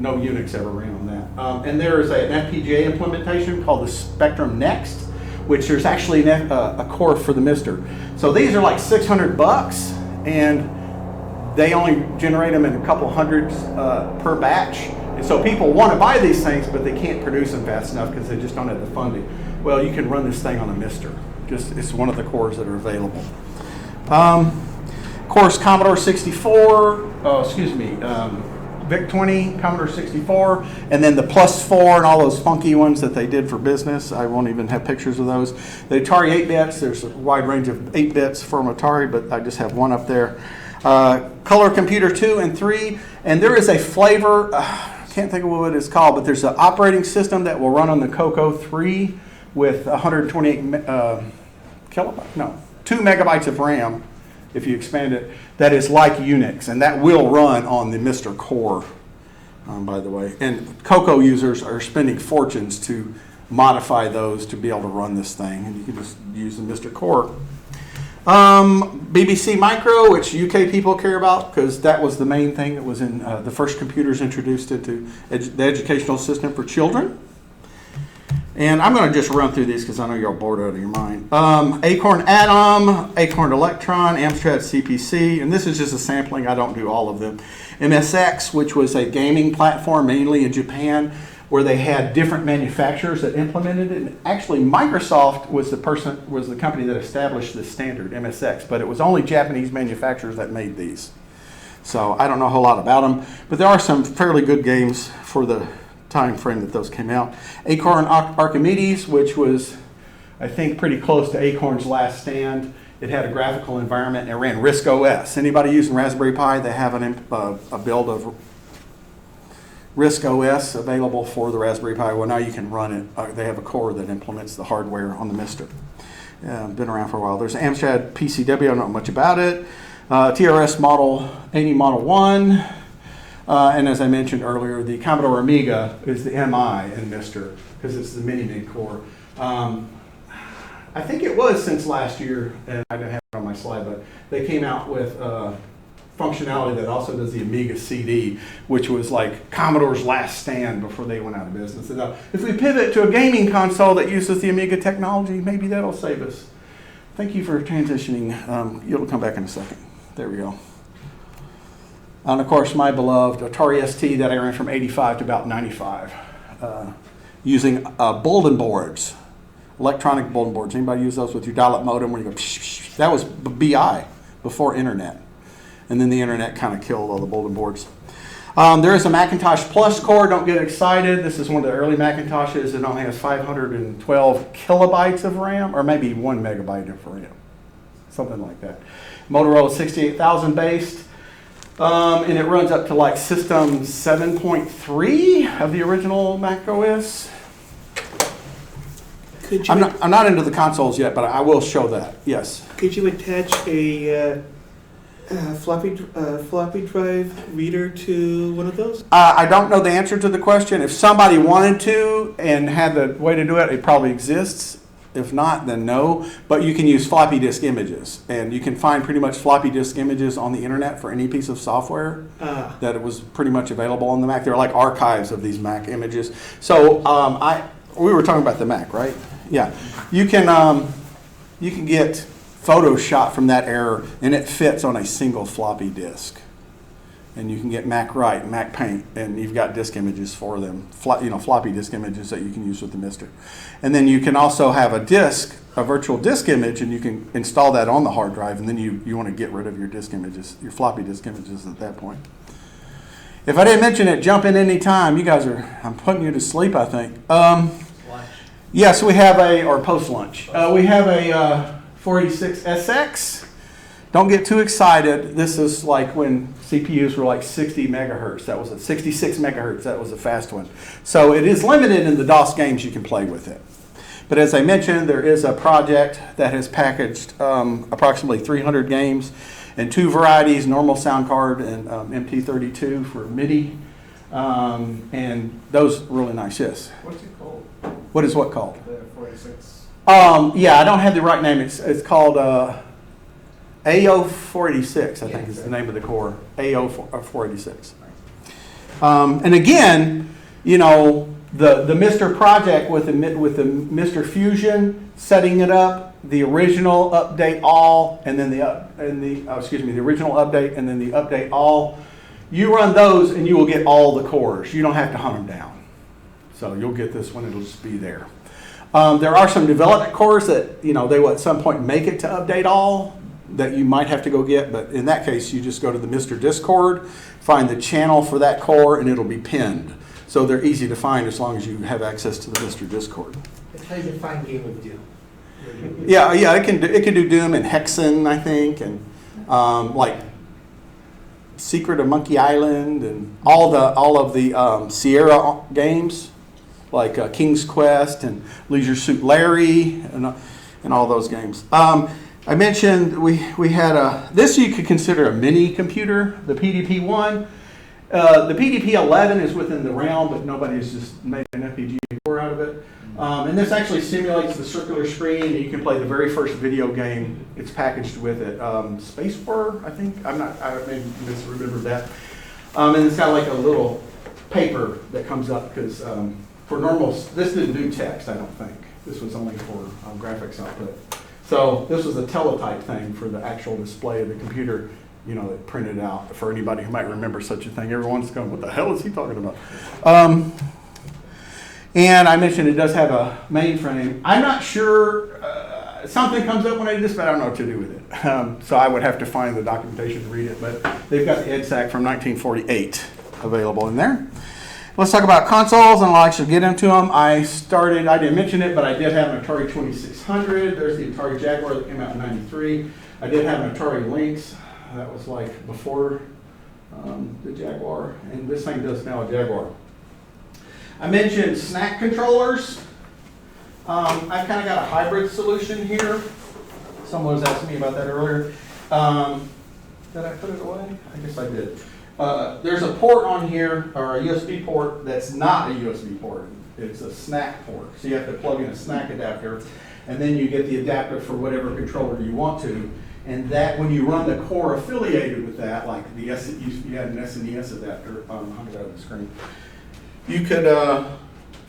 Unix ever ran on that. And there is an FPGA implementation called the Spectrum Next, which there's actually a core for the Mister. So these are like $600, and they only generate them in a couple hundreds per batch. And so people want to buy these things, but they can't produce them fast enough because they just don't have the funding. Well, you can run this thing on a Mister. It's one of the cores that are available. Of course, Commodore 64, VIC-20, Commodore 64, and then the Plus4 and all those funky ones that they did for business. I won't even have pictures of those. The Atari 8-bits, there's a wide range of 8-bits from Atari, but I just have one up there. Color Computer 2 and 3, and there is a flavor, I can't think of what it's called, but there's an operating system that will run on the Coco 3 with 128 kilobytes, no, 2 megabytes of RAM, if you expand it, that is like Unix, and that will run on the Mr. Core, by the way. And Coco users are spending fortunes to modify those to be able to run this thing, and you can just use the Mr. Core. BBC Micro, which UK people care about because that was the main thing that was in the first computers introduced into the educational system for children. And I'm going to just run through these because I know you're all bored out of your mind. Acorn Atom, Acorn Electron, Amstrad CPC, and this is just a sampling. I don't do all of them. MSX, which was a gaming platform mainly in Japan, where they had different manufacturers that implemented it. And actually, Microsoft was the company that established the standard, MSX, but it was only Japanese manufacturers that made these. So I don't know a whole lot about them, but there are some fairly good games for the time frame that those came out. Acorn Archimedes, which was, I think, pretty close to Acorn's Last Stand. It had a graphical environment and it ran RISC OS. Anybody using Raspberry Pi, they have a build of RISC OS available for the Raspberry Pi. Well, now you can run it. They have a core that implements the hardware on the MiSTer. Been around for a while. There's Amstrad PCW. I don't know much about it. TRS Model 80 Model 1. And as I mentioned earlier, the Commodore Amiga is the MI in MiSTer because it's the mini-MIG core. I think it was since last year, and I didn't have it on my slide, but they came out with functionality that also does the Amiga CD, which was like Commodore's last stand before they went out of business. And, if we pivot to a gaming console that uses the Amiga technology, maybe that'll save us. Thank you for transitioning. You'll come back in a second. There we go. And of course, my beloved Atari ST that I ran from 85 to about 95, using bulletin boards, electronic bulletin boards. Anybody use those with your dial-up modem where you go, psh, psh, psh. That was BI, before internet. And then the internet kind of killed all the bulletin boards. There is a Macintosh Plus core. Don't get excited. This is one of the early Macintoshes. It only has 512 kilobytes of RAM, or maybe 1 megabyte of RAM, something like that. Motorola 68000 based. And it runs up to like System 7.3 of the original Mac OS. I'm not into the consoles yet, but I will show that. Yes. Could you attach a floppy drive reader to one of those? I don't know the answer to the question. If somebody wanted to and had the way to do it, it probably exists. If not, then no. But you can use floppy disk images, and you can find pretty much floppy disk images on the internet for any piece of software that it was pretty much available on the Mac. They're like archives of these Mac images. So we were talking about the Mac, right? Yeah. You can get Photoshop from that era, and it fits on a single floppy disk. And you can get Mac Write, Mac Paint, and you've got disk images for them, floppy disk images that you can use with the MiSTer. And then you can also have a disk, a virtual disk image, and you can install that on the hard drive, and then you want to get rid of your disk images, your floppy disk images at that point. If I didn't mention it, jump in any time. You guys I'm putting you to sleep, I think. Yes, we have or post-lunch. We have a 486SX. Don't get too excited. This is like when CPUs were like 60 megahertz. That was a 66 megahertz. That was a fast one. So it is limited in the DOS games you can play with it. But as I mentioned, there is a project that has packaged approximately 300 games in 2 varieties, normal sound card and MT32 for MIDI. And those are really nice, yes. What's it called? What is what called? The 46. Yeah, I don't have the right name. It's called AO486, I think is the name of the core. AO486. And again, the MiSTer project with the MiSTer Fusion, setting it up, the original update all, and then the original update and then the update all. You run those and you will get all the cores. You don't have to hunt them down. So you'll get this one, it'll just be there. There are some development cores that, they will at some point make it to update all that you might have to go get, but in that case, you just go to the MiSTer Discord, find the channel for that core, and it'll be pinned. So they're easy to find as long as you have access to the MiSTer Discord. It's how you define Game of Doom. Yeah, it can do Doom and Hexen, I think, and like Secret of Monkey Island and all of the Sierra games, like King's Quest and Leisure Suit Larry and all those games. I mentioned we had this you could consider a mini computer, the PDP-1. The PDP-11 is within the realm, but nobody has just made an FPGA-4 out of it. And this actually simulates the circular screen, and you can play the very first video game. It's packaged with it. Space War, I think. I may misremember that. And it's got like a little paper that comes up because for normal, this didn't do text, I don't think. This was only for graphics output. So this was a teletype thing for the actual display of the computer, you know, that printed out for anybody who might remember such a thing. Everyone's going, what the hell is he talking about? And I mentioned it does have a mainframe. I'm not sure, something comes up when I do this, but I don't know what to do with it. So I would have to find the documentation to read it, but they've got the EDSAC from 1948 available in there. Let's talk about consoles, and I'll actually get into them. I didn't mention it, but I did have an Atari 2600. There's the Atari Jaguar that came out in '93. I did have an Atari Lynx. That was like before the Jaguar, and this thing does now a Jaguar. I mentioned snack controllers. I've kind of got a hybrid solution here. Someone was asking me about that earlier. Did I put it away? I guess I did. There's a port on here, or a USB port, that's not a USB port. It's a snack port. So you have to plug in a snack adapter, and then you get the adapter for whatever controller you want to. And that, when you run the core affiliated with that, like you had an SNES adapter, I'll get out of the screen. You could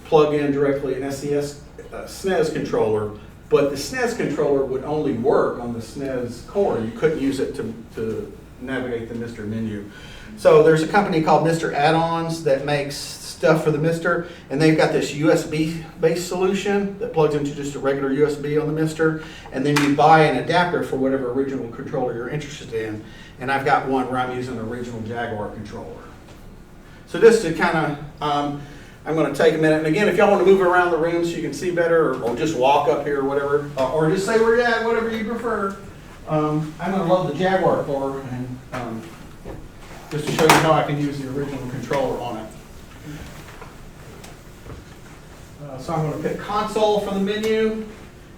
plug in directly an SNES controller, but the SNES controller would only work on the SNES core. You couldn't use it to navigate the MiSTer menu. So there's a company called MiSTer Add-ons that makes stuff for the MiSTer, and they've got this USB-based solution that plugs into just a regular USB on the MiSTer, and then you buy an adapter for whatever original controller you're interested in. And I've got one where I'm using the original Jaguar controller. So just to kind of, I'm going to take a minute, and again, if y'all want to move around the room so you can see better, or just walk up here or whatever, or just say where you're at, whatever you prefer. I'm going to load the Jaguar core, and just to show you how I can use the original controller on it. So I'm going to pick console for the menu,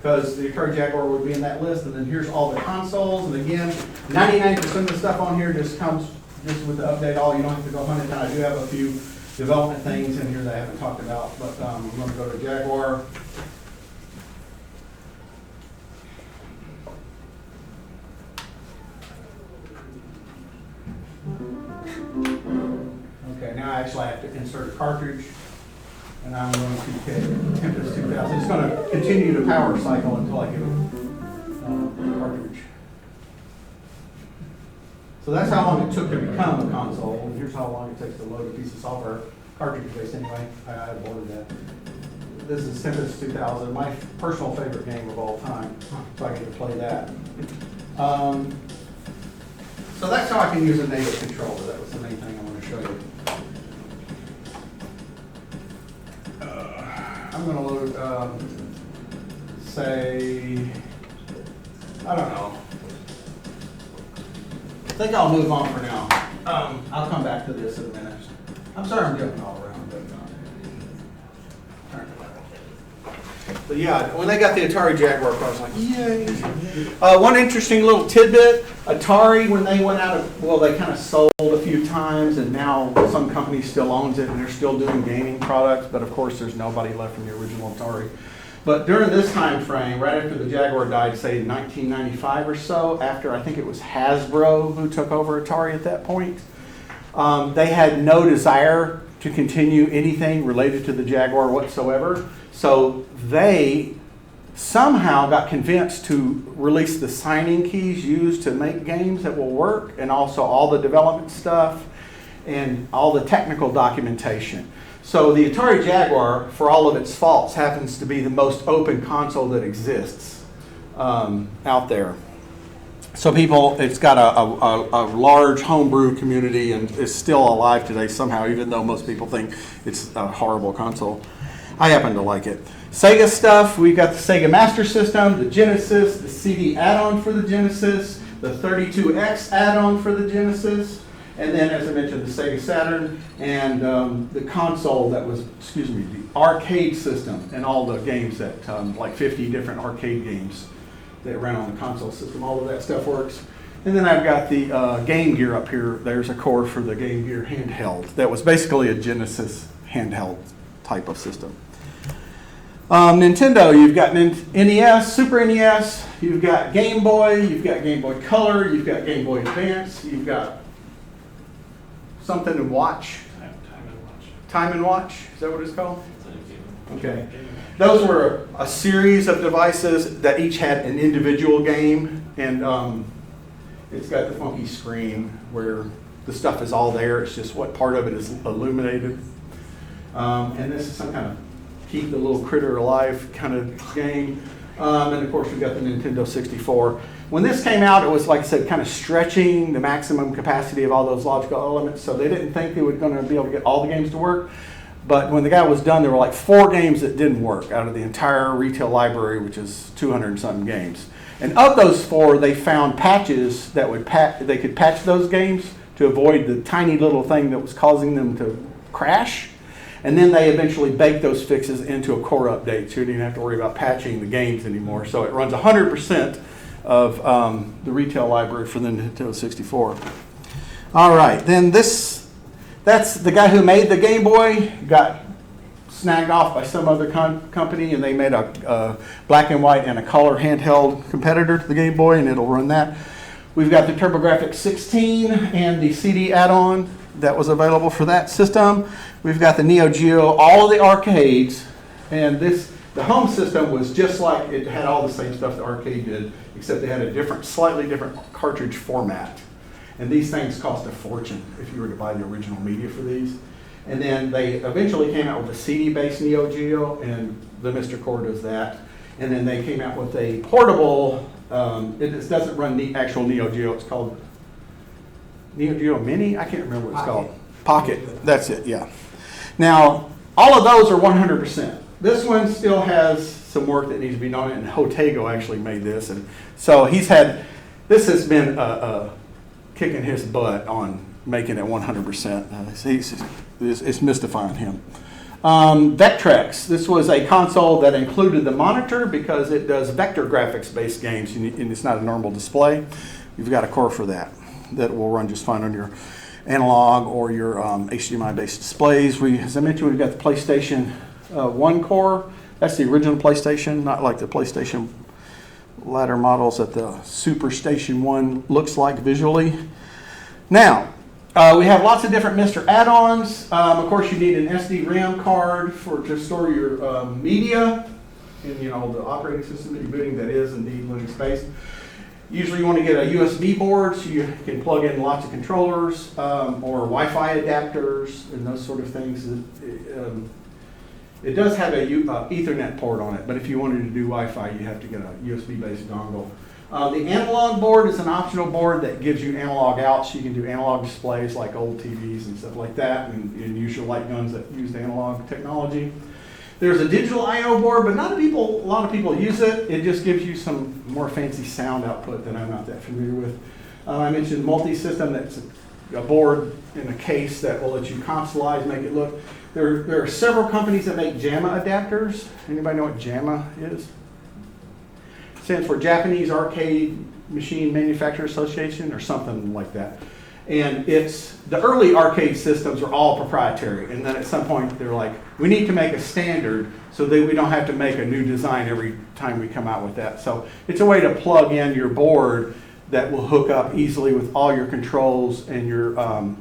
because the Atari Jaguar would be in that list, and then here's all the consoles, and again, 99% of the stuff on here just comes just with the update all. You don't have to go hunt it down. I do have a few development things in here that I haven't talked about, but I'm going to go to Jaguar. Okay, now I actually have to insert a cartridge, and I'm going to pick Tempest 2000. It's going to continue the power cycle until I get a cartridge. So that's how long it took to become a console, and here's how long it takes to load a piece of software, cartridge-based anyway. I aborted that. This is Tempest 2000, my personal favorite game of all time, so I get to play that. So that's how I can use a native controller. That was the main thing I want to show you. I'm going to load, say, I don't know. I think I'll move on for now. I'll come back to this in a minute. I'm sorry I'm jumping all around, but but yeah, when they got the Atari Jaguar, I was like, yay. One interesting little tidbit, Atari, when they went out of, well, they kind of sold a few times, and now some company still owns it, and they're still doing gaming products, but of course there's nobody left from the original Atari. But during this time frame, right after the Jaguar died, say 1995 or so, after I think it was Hasbro who took over Atari at that point, they had no desire to continue anything related to the Jaguar whatsoever. So they somehow got convinced to release the signing keys used to make games that will work, and also all the development stuff and all the technical documentation. So the Atari Jaguar, for all of its faults, happens to be the most open console that exists out there. So people, it's got a large homebrew community, and is still alive today somehow, even though most people think it's a horrible console. I happen to like it. Sega stuff, we've got the Sega Master System, the Genesis, the CD add-on for the Genesis, the 32X add-on for the Genesis. And then, as I mentioned, the Sega Saturn and the console that was, the arcade system and all the games that, like 50 different arcade games that ran on the console system. All of that stuff works. And then I've got the Game Gear up here. There's a core for the Game Gear handheld. That was basically a Genesis handheld type of system. Nintendo, you've got NES, Super NES, you've got Game Boy, you've got Game Boy Color, you've got Game Boy Advance, you've got something to watch. Time and Watch, is that what it's called? Okay. Those were a series of devices that each had an individual game, and it's got the funky screen where the stuff is all there. It's just what part of it is illuminated. And this is some kind of keep the little critter alive kind of game. And of course, we've got the Nintendo 64. When this came out, it was, like I said, kind of stretching the maximum capacity of all those logical elements. So they didn't think they were going to be able to get all the games to work. But when the guy was done, there were like 4 games that didn't work out of the entire retail library, which is 200 and something games. And of those 4, they found patches that would they could patch those games to avoid the tiny little thing that was causing them to crash. And then they eventually baked those fixes into a core update, so you didn't have to worry about patching the games anymore. So it runs 100% of the retail library for the Nintendo 64. All right, then that's the guy who made the Game Boy, got snagged off by some other company, and they made a black and white and a color handheld competitor to the Game Boy, and it'll run that. We've got the TurboGrafx 16 and the CD add-on that was available for that system. We've got the Neo Geo, all of the arcades, and the home system was just like, it had all the same stuff the arcade did, except they had a slightly different cartridge format. And these things cost a fortune if you were to buy the original media for these. And then they eventually came out with a CD-based Neo Geo, and the Mr. Core does that. And then they came out with a portable, it doesn't run the actual Neo Geo, it's called Neo Geo Mini? I can't remember what it's called. Pocket, that's it, yeah. Now, all of those are 100%. This one still has some work that needs to be done, and Hotego actually made this. And so this has been kicking his butt on making it 100%. It's mystifying him. Vectrex, this was a console that included the monitor because it does vector graphics-based games, and it's not a normal display. You've got a core for that will run just fine on your analog or your HDMI-based displays. As I mentioned, we've got the PlayStation 1 core. That's the original PlayStation, not like the PlayStation latter models that the Super Station 1 looks like visually. Now, we have lots of different Mr. add-ons. Of course, you need an SD-RAM card to store your media and the operating system that you're booting that is indeed Linux-based. Usually you want to get a USB board so you can plug in lots of controllers or Wi-Fi adapters and those sort of things. It does have a Ethernet port on it, but if you wanted to do Wi-Fi, you have to get a USB-based dongle. The analog board is an optional board that gives you analog out, so you can do analog displays like old TVs and stuff like that, and use your light guns that use the analog technology. There's a digital I/O board, but a lot of people use it. It just gives you some more fancy sound output that I'm not that familiar with. I mentioned multi-system. That's a board in a case that will let you consoleize, make it look. There are several companies that make JAMA adapters. Anybody know what JAMA is? It stands for Japanese Arcade Machine Manufacturer Association or something like that. And the early arcade systems are all proprietary. And then at some point they're like, we need to make a standard so that we don't have to make a new design every time we come out with that. So it's a way to plug in your board that will hook up easily with all your controls and your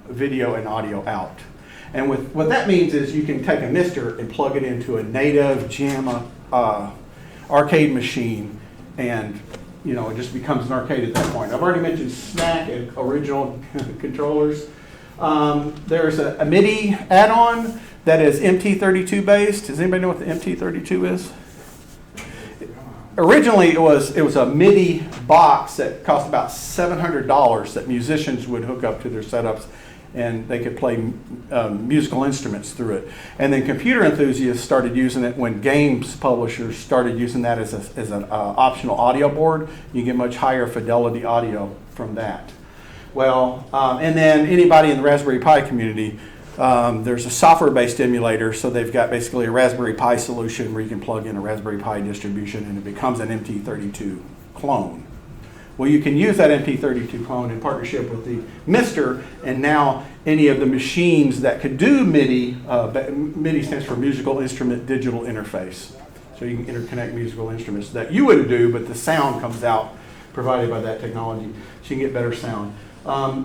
video and audio out. And what that means is you can take a Mister and plug it into a native JAMA arcade machine, and it just becomes an arcade at that point. I've already mentioned SNAC and original controllers. There's a MIDI add-on that is MT32 based. Does anybody know what the MT32 is? Originally, it was a MIDI box that cost about $700 that musicians would hook up to their setups, and they could play musical instruments through it. And then computer enthusiasts started using it when games publishers started using that as an optional audio board. You get much higher fidelity audio from that. Well, and then anybody in the Raspberry Pi community, there's a software-based emulator, so they've got basically a Raspberry Pi solution where you can plug in a Raspberry Pi distribution and it becomes an MT32 clone. Well, you can use that MT32 clone in partnership with the MiSTer, and now any of the machines that could do MIDI, MIDI stands for Musical Instrument Digital Interface. So you can interconnect musical instruments that you wouldn't do, but the sound comes out provided by that technology, so you can get better sound. Yeah,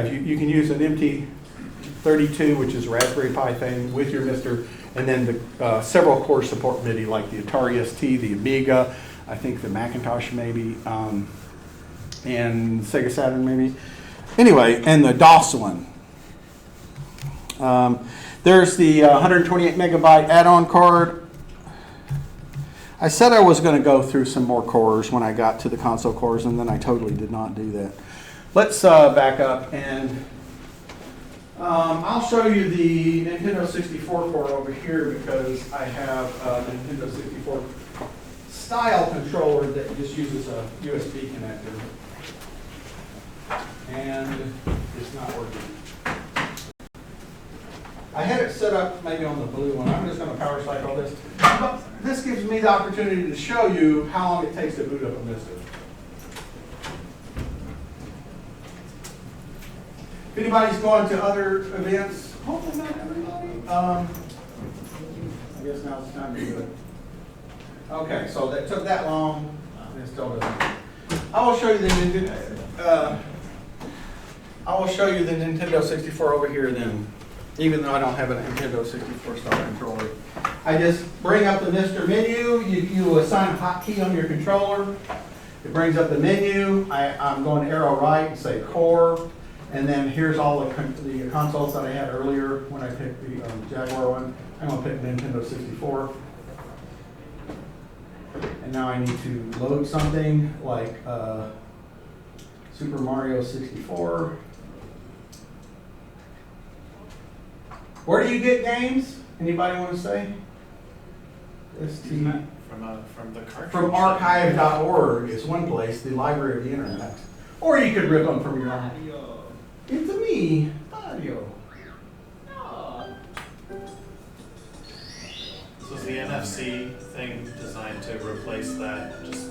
you can use an MT32, which is a Raspberry Pi thing, with your MiSTer, and then the several cores support MIDI, like the Atari ST, the Amiga, I think the Macintosh maybe, and Sega Saturn maybe. Anyway, and the DOS one. There's the 128 megabyte add-on card. I said I was going to go through some more cores when I got to the console cores, and then I totally did not do that. Let's back up, and I'll show you the Nintendo 64 core over here, because I have a Nintendo 64 style controller that just uses a USB connector, and it's not working. I had it set up maybe on the blue one. I'm just going to power cycle this. But this gives me the opportunity to show you how long it takes to boot up a MiSTer. If anybody's going to other events, hopefully not everybody. I guess now's the time to do it. Okay, so that took that long, and it still doesn't. I will show you the Nintendo 64 over here then, even though I don't have a Nintendo 64 style controller. I just bring up the MiSTer menu. You assign a hotkey on your controller. It brings up the menu. I'm going to arrow right and say core. And then here's all the consoles that I had earlier when I picked the Jaguar one. I'm going to pick Nintendo 64. And now I need to load something like Super Mario 64. Where do you get games? Anybody want to say? From the cartridge. From archive.org is one place, the library of the internet. Or you could rip them from your own. It's me, Mario. So is the NFC thing designed to replace that? Just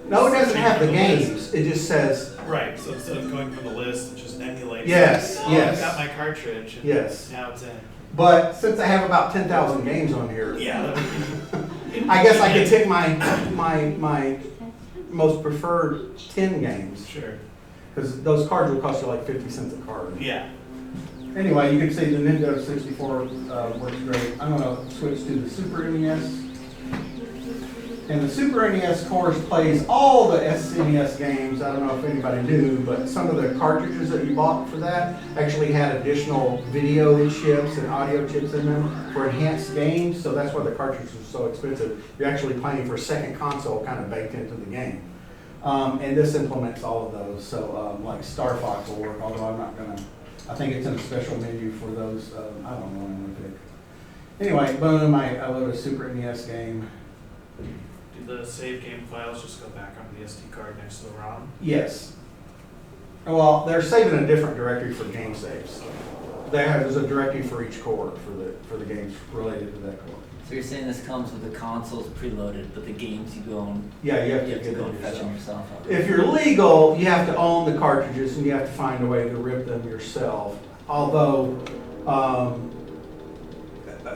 No, it doesn't have the games. It just says, right. So instead of going from the list, it just emulates. Yes, Oh, yes. I got my cartridge. And Yes. Now it's in. but since I have about 10,000 games on here, Yeah. I guess I could pick my most preferred 10 games. Sure. Because those cards will cost you like 50 cents a card. Yeah. Anyway, you can see the Nintendo 64 works great. I'm going to switch to the Super NES. And the Super NES course plays all the SNES games. I don't know if anybody knew, but some of the cartridges that you bought for that actually had additional video chips and audio chips in them for enhanced games. So that's why the cartridge was so expensive. You're actually playing for a second console kind of baked into the game. And this implements all of those. So like Star Fox will work, although I'm not going to. I think it's in a special menu for those. I don't know what I'm going to pick. Anyway, boom, I load a Super NES game. Do the save game files just go back onto the SD card next to the ROM? Yes. Well, they're saving a different directory for game saves. There's a directory for each core for the games related to that core. So you're saying this comes with the consoles preloaded, but the games you go and Yeah, you have you to have to get go them and fetch them yourself. yourself. If you're legal, you have to own the cartridges and you have to find a way to rip them yourself. Although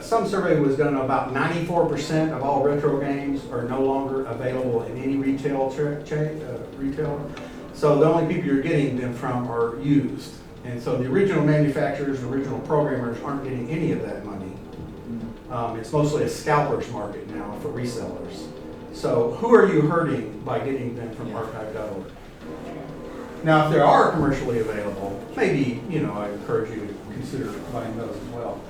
some survey was done, about 94% of all retro games are no longer available in any retailer. So the only people you're getting them from are used. And so the original manufacturers, the original programmers aren't getting any of that money. It's mostly a scalper's market now for resellers. So who are you hurting by getting them from archive.org? Now, if they are commercially available, maybe, I encourage you to consider buying those as well.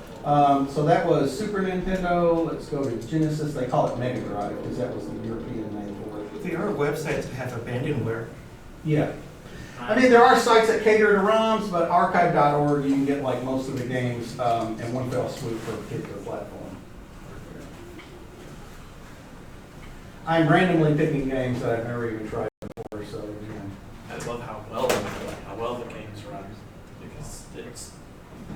So that was Super Nintendo. Let's go to Genesis. They call it Mega Drive because that was the European name for it. There are websites that have abandonware. Yeah. I mean, there are sites that cater to ROMs, but archive.org, you can get like most of the games in one fell swoop for a particular platform. I'm randomly picking games that I've never even tried before, so I'd love how well the games run, because it's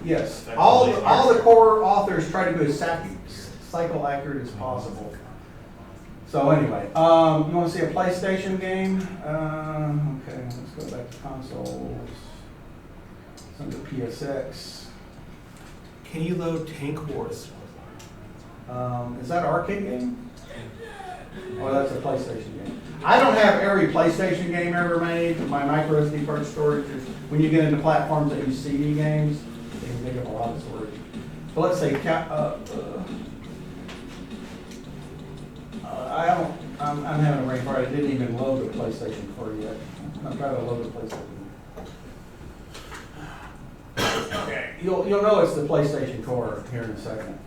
Yes, all the core authors try to be as cycle accurate as possible. So anyway, you want to see a PlayStation game? Okay, let's go back to consoles. It's under PSX. Can you load Tank Wars? Is that an arcade game? Oh, that's a PlayStation game. I don't have every PlayStation game ever made. My micro SD card storage is, when you get into platforms that use CD games, they can take up a lot of storage. But let's say, I'm having a brain fart. I didn't even load the PlayStation 4 yet. I'm trying to load the PlayStation. Okay, you'll know it's the PlayStation Core here in a second.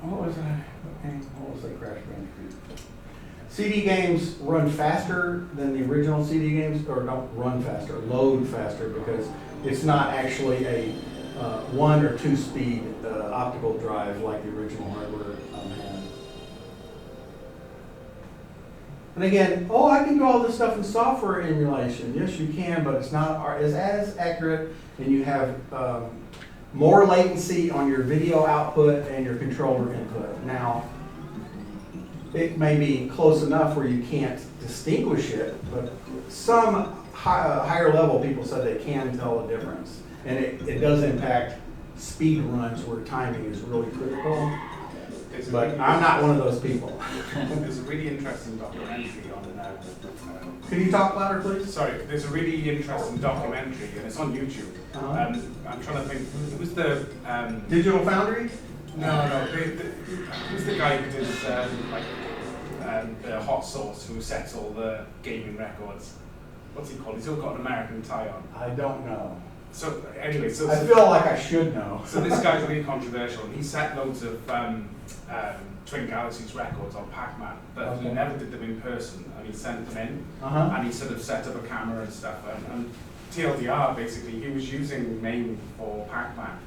What was that Crash Bandicoot? CD games run faster than the original CD games, or don't run faster, load faster, because it's not actually a 1 or 2 speed optical drive like the original hardware had. And again, I can do all this stuff in software emulation. Yes, you can, but it's not as accurate, and you have more latency on your video output and your controller input. Now, it may be close enough where you can't distinguish it, but some higher level people said they can tell the difference. And it does impact speed runs where timing is really critical. But I'm not one of those people. There's a really interesting documentary on it. Can you talk louder, please? Sorry, there's a really interesting documentary, and it's on YouTube. I'm trying to think, who's the... Digital Foundry? No, who's the guy who does the hot sauce, who sets all the gaming records? What's he called? He's all got an American tie on. I don't know. So anyway, I feel like I should know. So this guy's really controversial, and he set loads of Twin Galaxies records on Pac-Man, but he never did them in person, and he sent them in, and he sort of set up a camera and stuff, and TLDR, basically, he was using MAME for Pac-Man,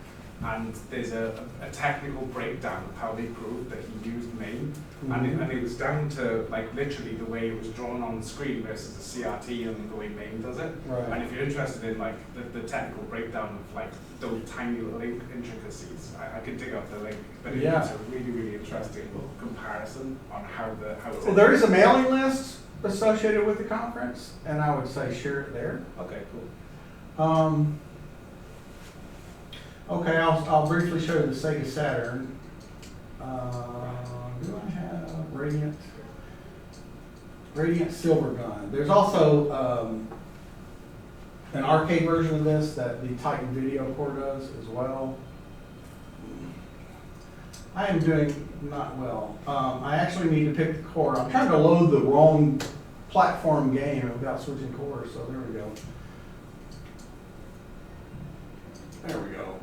and there's a technical breakdown of how they proved that he used MAME, and it was down to like literally the way it was drawn on the screen versus the CRT and the way MAME does it. Right. And if you're interested in like the technical breakdown of like those tiny little intricacies, I could dig up the link, but it's a really, really interesting comparison on how it's. Well, there is a mailing list associated with the conference, and I would say share it there. Okay, cool. Okay, I'll briefly show you the Sega Saturn. Do I have Radiant Silver Gun? There's also an arcade version of this that the Titan Video Core does as well. I am doing not well. I actually need to pick the core. I'm trying to load the wrong platform game without switching cores, so there we go. There we go.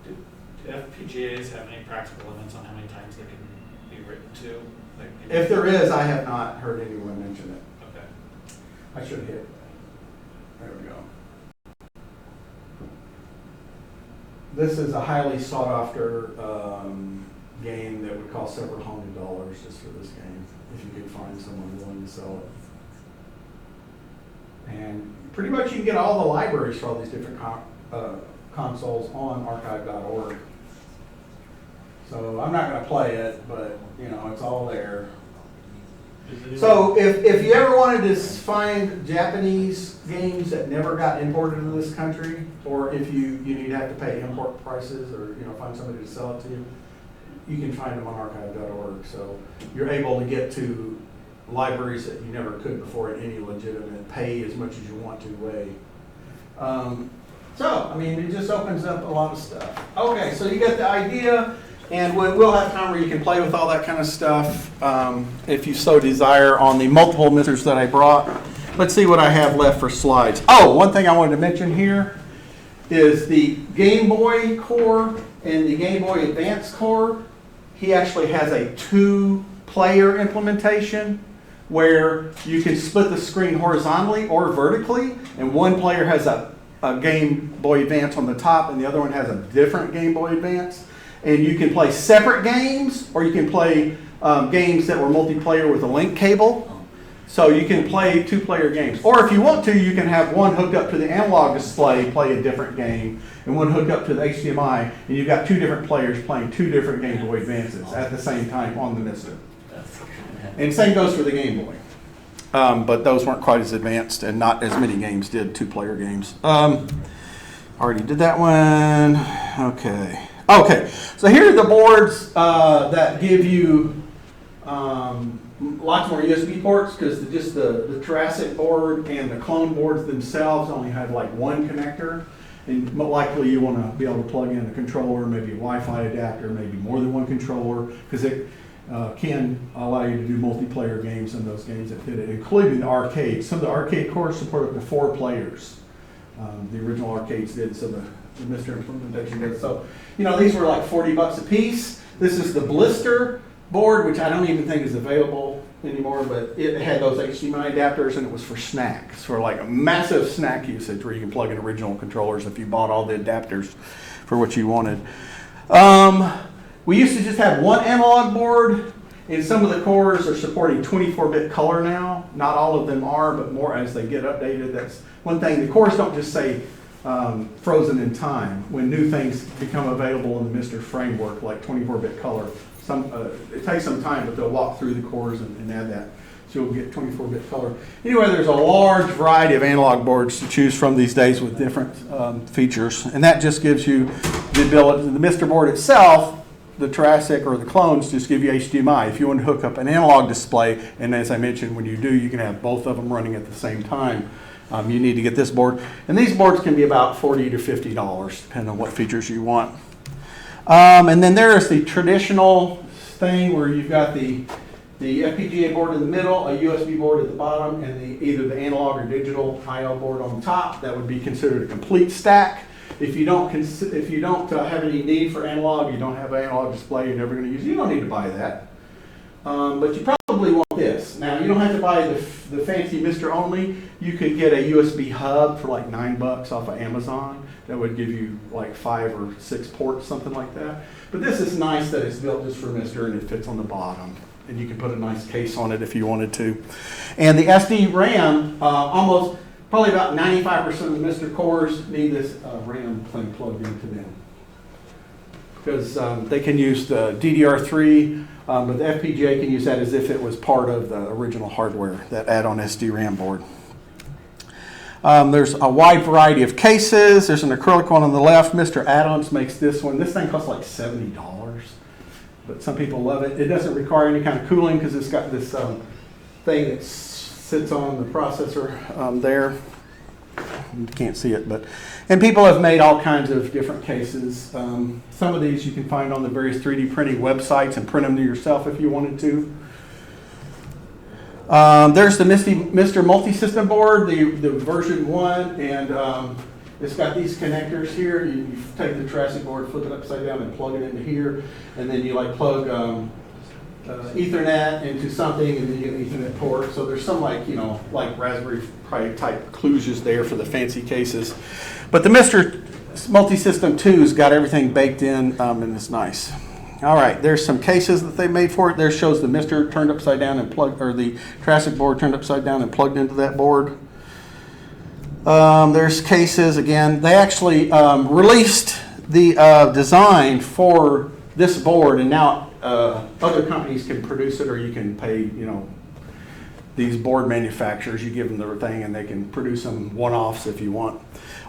Do FPGAs have any practical limits on how many times they can be written to? Like If there is, I have not heard anyone mention it. Okay. I should hit. There we go. This is a highly sought after game that would cost several $100 just for this game, if you could find someone willing to sell it. And pretty much you can get all the libraries for all these different consoles on archive.org. So I'm not going to play it, but it's all there. So if you ever wanted to find Japanese games that never got imported into this country, or if you have to pay import prices, or find somebody to sell it to you, you can find them on archive.org. So you're able to get to libraries that you never could before at any legitimate, pay as much as you want to way. It just opens up a lot of stuff. Okay, so you get the idea. And we'll have time where you can play with all that kind of stuff if you so desire on the multiple mixers that I brought. Let's see what I have left for slides. Oh, one thing I wanted to mention here is the Game Boy core and the Game Boy Advance core. He actually has a 2-player implementation where you can split the screen horizontally or vertically, and one player has a Game Boy Advance on the top and the other one has a different Game Boy Advance. And you can play separate games, or you can play games that were multiplayer with a link cable. So you can play 2-player games. Or if you want to, you can have one hooked up to the analog display, play a different game, and one hooked up to the HDMI, and you've got 2 different players playing 2 different Game Boy Advances at the same time on the Mister. And same goes for the Game Boy. But those weren't quite as advanced, and not as many games did 2-player games. Already did that one. Okay, so here are the boards that give you lots more USB ports, because just the Triassic board and the clone boards themselves only have like one connector. And likely you want to be able to plug in a controller, maybe a Wi-Fi adapter, maybe more than one controller, because it can allow you to do multiplayer games and those games that fit it, including the arcade. Some of the arcade cores support up to 4 players. The original arcades did, so the Mister implementation did. So, these were like $40 a piece. This is the Blister board, which I don't even think is available anymore, but it had those HDMI adapters, and it was for snacks, for like a massive snack usage where you can plug in original controllers if you bought all the adapters for what you wanted. We used to just have one analog board, and some of the cores are supporting 24-bit color now. Not all of them are, but more as they get updated. That's one thing. The cores don't just say frozen in time. When new things become available in the Mister framework, like 24-bit color, it takes some time, but they'll walk through the cores and add that. So you'll get 24-bit color. Anyway, there's a large variety of analog boards to choose from these days with different features. And that just gives you the ability, the Mister board itself, the Triassic or the clones just give you HDMI. If you want to hook up an analog display, and as I mentioned, when you do, you can have both of them running at the same time. You need to get this board. And these boards can be about $40 to $50, depending on what features you want. And then there's the traditional thing where you've got the FPGA board in the middle, a USB board at the bottom, and either the analog or digital I/O board on the top. That would be considered a complete stack. If you don't have any need for analog, you don't have an analog display, you're never going to use it, you don't need to buy that. But you probably want this. Now, you don't have to buy the fancy Mister only. You could get a USB hub for like $9 off of Amazon. That would give you like 5 or 6 ports, something like that. But this is nice that it's built just for Mister, and it fits on the bottom. And you can put a nice case on it if you wanted to. And the SD RAM, probably about 95% of the Mister cores need this RAM thing plugged into them. Because they can use the DDR3, but the FPGA can use that as if it was part of the original hardware, that add-on SD-RAM board. There's a wide variety of cases. There's an acrylic one on the left. Mr. Addons makes this one. This thing costs like $70, but some people love it. It doesn't require any kind of cooling because it's got this thing that sits on the processor there. You can't see it, and people have made all kinds of different cases. Some of these you can find on the various 3D printing websites and print them to yourself if you wanted to. There's the Mister Multi-System board, the version 1, and it's got these connectors here. You take the Triassic board, flip it upside down, and plug it into here, and then you plug Ethernet into something, and then you get an Ethernet port. So there's some like Raspberry Pi type kludges there for the fancy cases. But the Mister Multi-System 2's got everything baked in, and it's nice. All right, there's some cases that they made for it. There shows the Mister turned upside down and plugged, or the Triassic board turned upside down and plugged into that board. There's cases again. They actually released the design for this board, and now other companies can produce it, or you can pay, these board manufacturers. You give them the thing, and they can produce them one-offs if you want,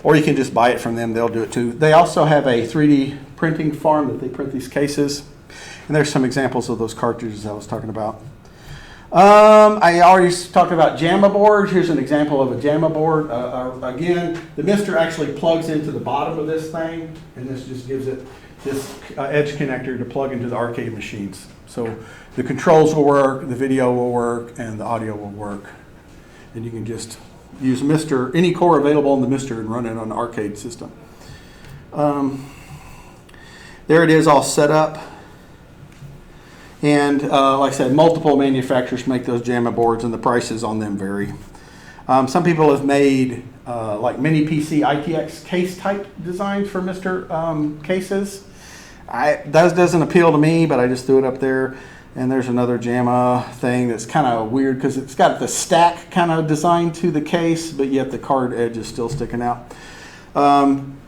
or you can just buy it from them. They'll do it too. They also have a 3D printing farm that they print these cases, and there's some examples of those cartridges I was talking about. I already talked about JAMA boards. Here's an example of a JAMA board. Again, the Mister actually plugs into the bottom of this thing, and this just gives it this edge connector to plug into the arcade machines. So the controls will work, the video will work, and the audio will work. And you can just use Mister, any core available on the Mister, and run it on the arcade system. There it is all set up. And like I said, multiple manufacturers make those JAMA boards, and the prices on them vary. Some people have made like mini PC ITX case type designs for Mister cases. That doesn't appeal to me, but I just threw it up there. And there's another JAMA thing that's kind of weird because it's got the stack kind of designed to the case, but yet the card edge is still sticking out.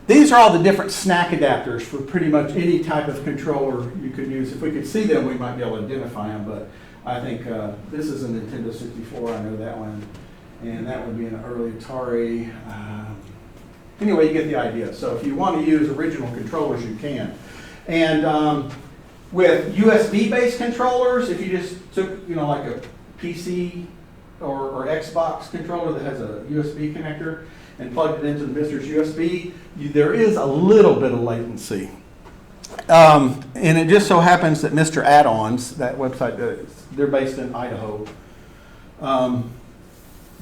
These are all the different snack adapters for pretty much any type of controller you could use. If we could see them, we might be able to identify them, but I think this is a Nintendo 64, I know that one, and that would be an early Atari. Anyway, you get the idea. So if you want to use original controllers, you can. And with USB-based controllers, if you just took, like a PC or Xbox controller that has a USB connector and plugged it into the Mister's USB, there is a little bit of latency. And it just so happens that Mr. Add-ons, that website, they're based in Idaho.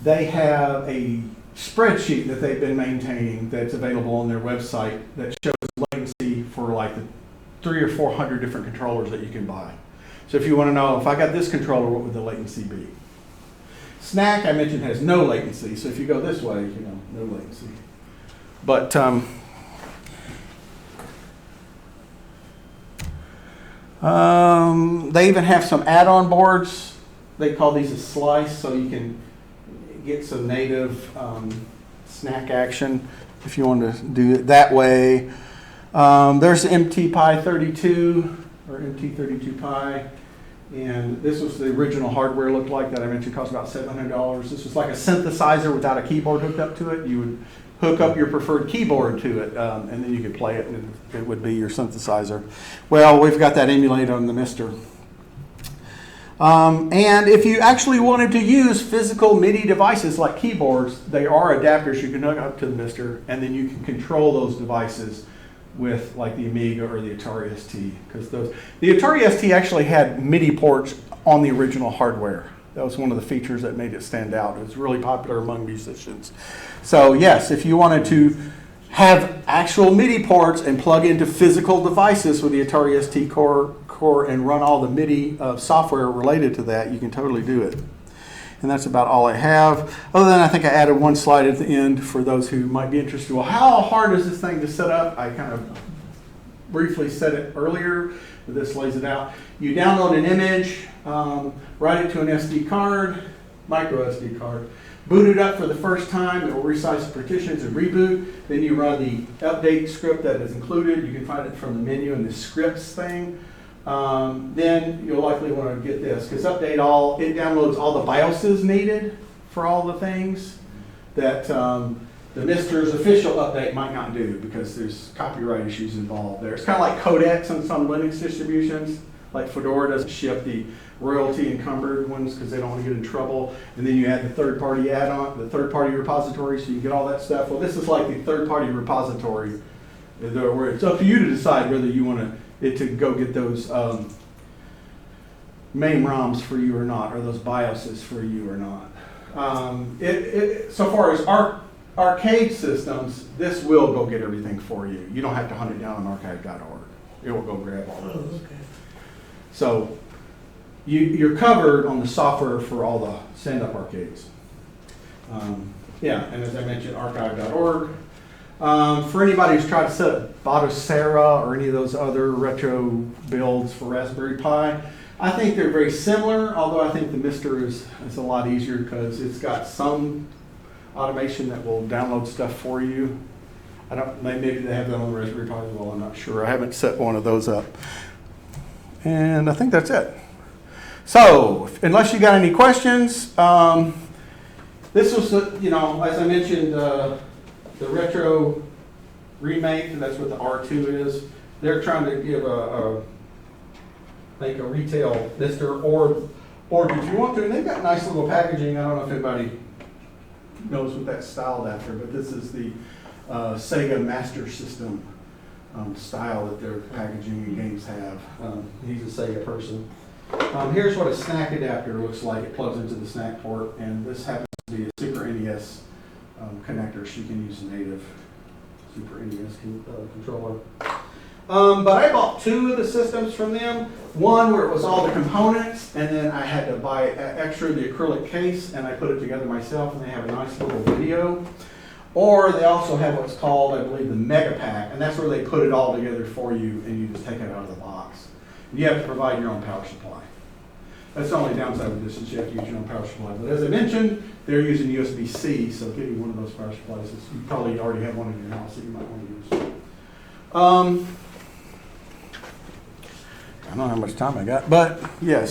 They have a spreadsheet that they've been maintaining that's available on their website that shows latency for like the 300 or 400 different controllers that you can buy. So if you want to know, if I got this controller, what would the latency be? Snack, I mentioned, has no latency. So if you go this way, no latency. But they even have some add-on boards. They call these a slice, so you can get some native snack action if you want to do it that way. There's the MT-Pi 32 or MT32Pi, and this was the original hardware looked like that I mentioned, cost about $700. This was like a synthesizer without a keyboard hooked up to it. You would hook up your preferred keyboard to it, and then you could play it, and it would be your synthesizer. Well, we've got that emulated on the Mister. And if you actually wanted to use physical MIDI devices like keyboards, they are adapters you can hook up to the Mister, and then you can control those devices with like the Amiga or the Atari ST, because the Atari ST actually had MIDI ports on the original hardware. That was one of the features that made it stand out. It was really popular among musicians. So yes, if you wanted to have actual MIDI ports and plug into physical devices with the Atari ST core and run all the MIDI software related to that, you can totally do it. And that's about all I have. Other than I think I added one slide at the end for those who might be interested. Well, how hard is this thing to set up? I kind of briefly said it earlier, but this lays it out. You download an image, write it to an SD card, micro SD card, boot it up for the first time. It will resize the partitions and reboot. Then you run the update script that is included. You can find it from the menu in the scripts thing. Then you'll likely want to get this, because update all, it downloads all the BIOSes needed for all the things that the Mister's official update might not do, because there's copyright issues involved there. It's kind of like Codex on some Linux distributions. Like Fedora doesn't ship the royalty encumbered ones because they don't want to get in trouble. And then you add the third-party add-on, the third-party repository, so you get all that stuff. Well, this is like the third-party repository, where it's up to you to decide whether you want it to go get those main ROMs for you or not, or those BIOSes for you or not. So far as arcade systems, this will go get everything for you. You don't have to hunt it down on archive.org. It will go grab all those. Okay. So you're covered on the software for all the stand-up arcades. And as I mentioned, archive.org. For anybody who's tried to set up Batocera or any of those other retro builds for Raspberry Pi, I think they're very similar, although I think the Mister is a lot easier because it's got some automation that will download stuff for you. Maybe they have that on the Raspberry Pi as well, I'm not sure. I haven't set one of those up. And I think that's it. So, unless you got any questions, this was, as I mentioned, the retro remake, that's what the R2 is. They're trying to give a retail Mister, or did you want to? And they've got nice little packaging. I don't know if anybody knows what that's styled after, but this is the Sega Master System style that their packaging and games have. He's a Sega person. Here's what a snack adapter looks like. It plugs into the snack port, and this happens to be a Super NES connector, so you can use a native Super NES controller. But I bought two of the systems from them. One where it was all the components, and then I had to buy extra the acrylic case, and I put it together myself, and they have a nice little video. Or they also have what's called, I believe, the Mega Pack, and that's where they put it all together for you and you just take it out of the box. You have to provide your own power supply. That's the only downside with this, is you have to use your own power supply. But as I mentioned, they're using USB-C, so getting one of those power supplies, you probably already have one in your house that you might want to use. I don't know how much time I got, but yes.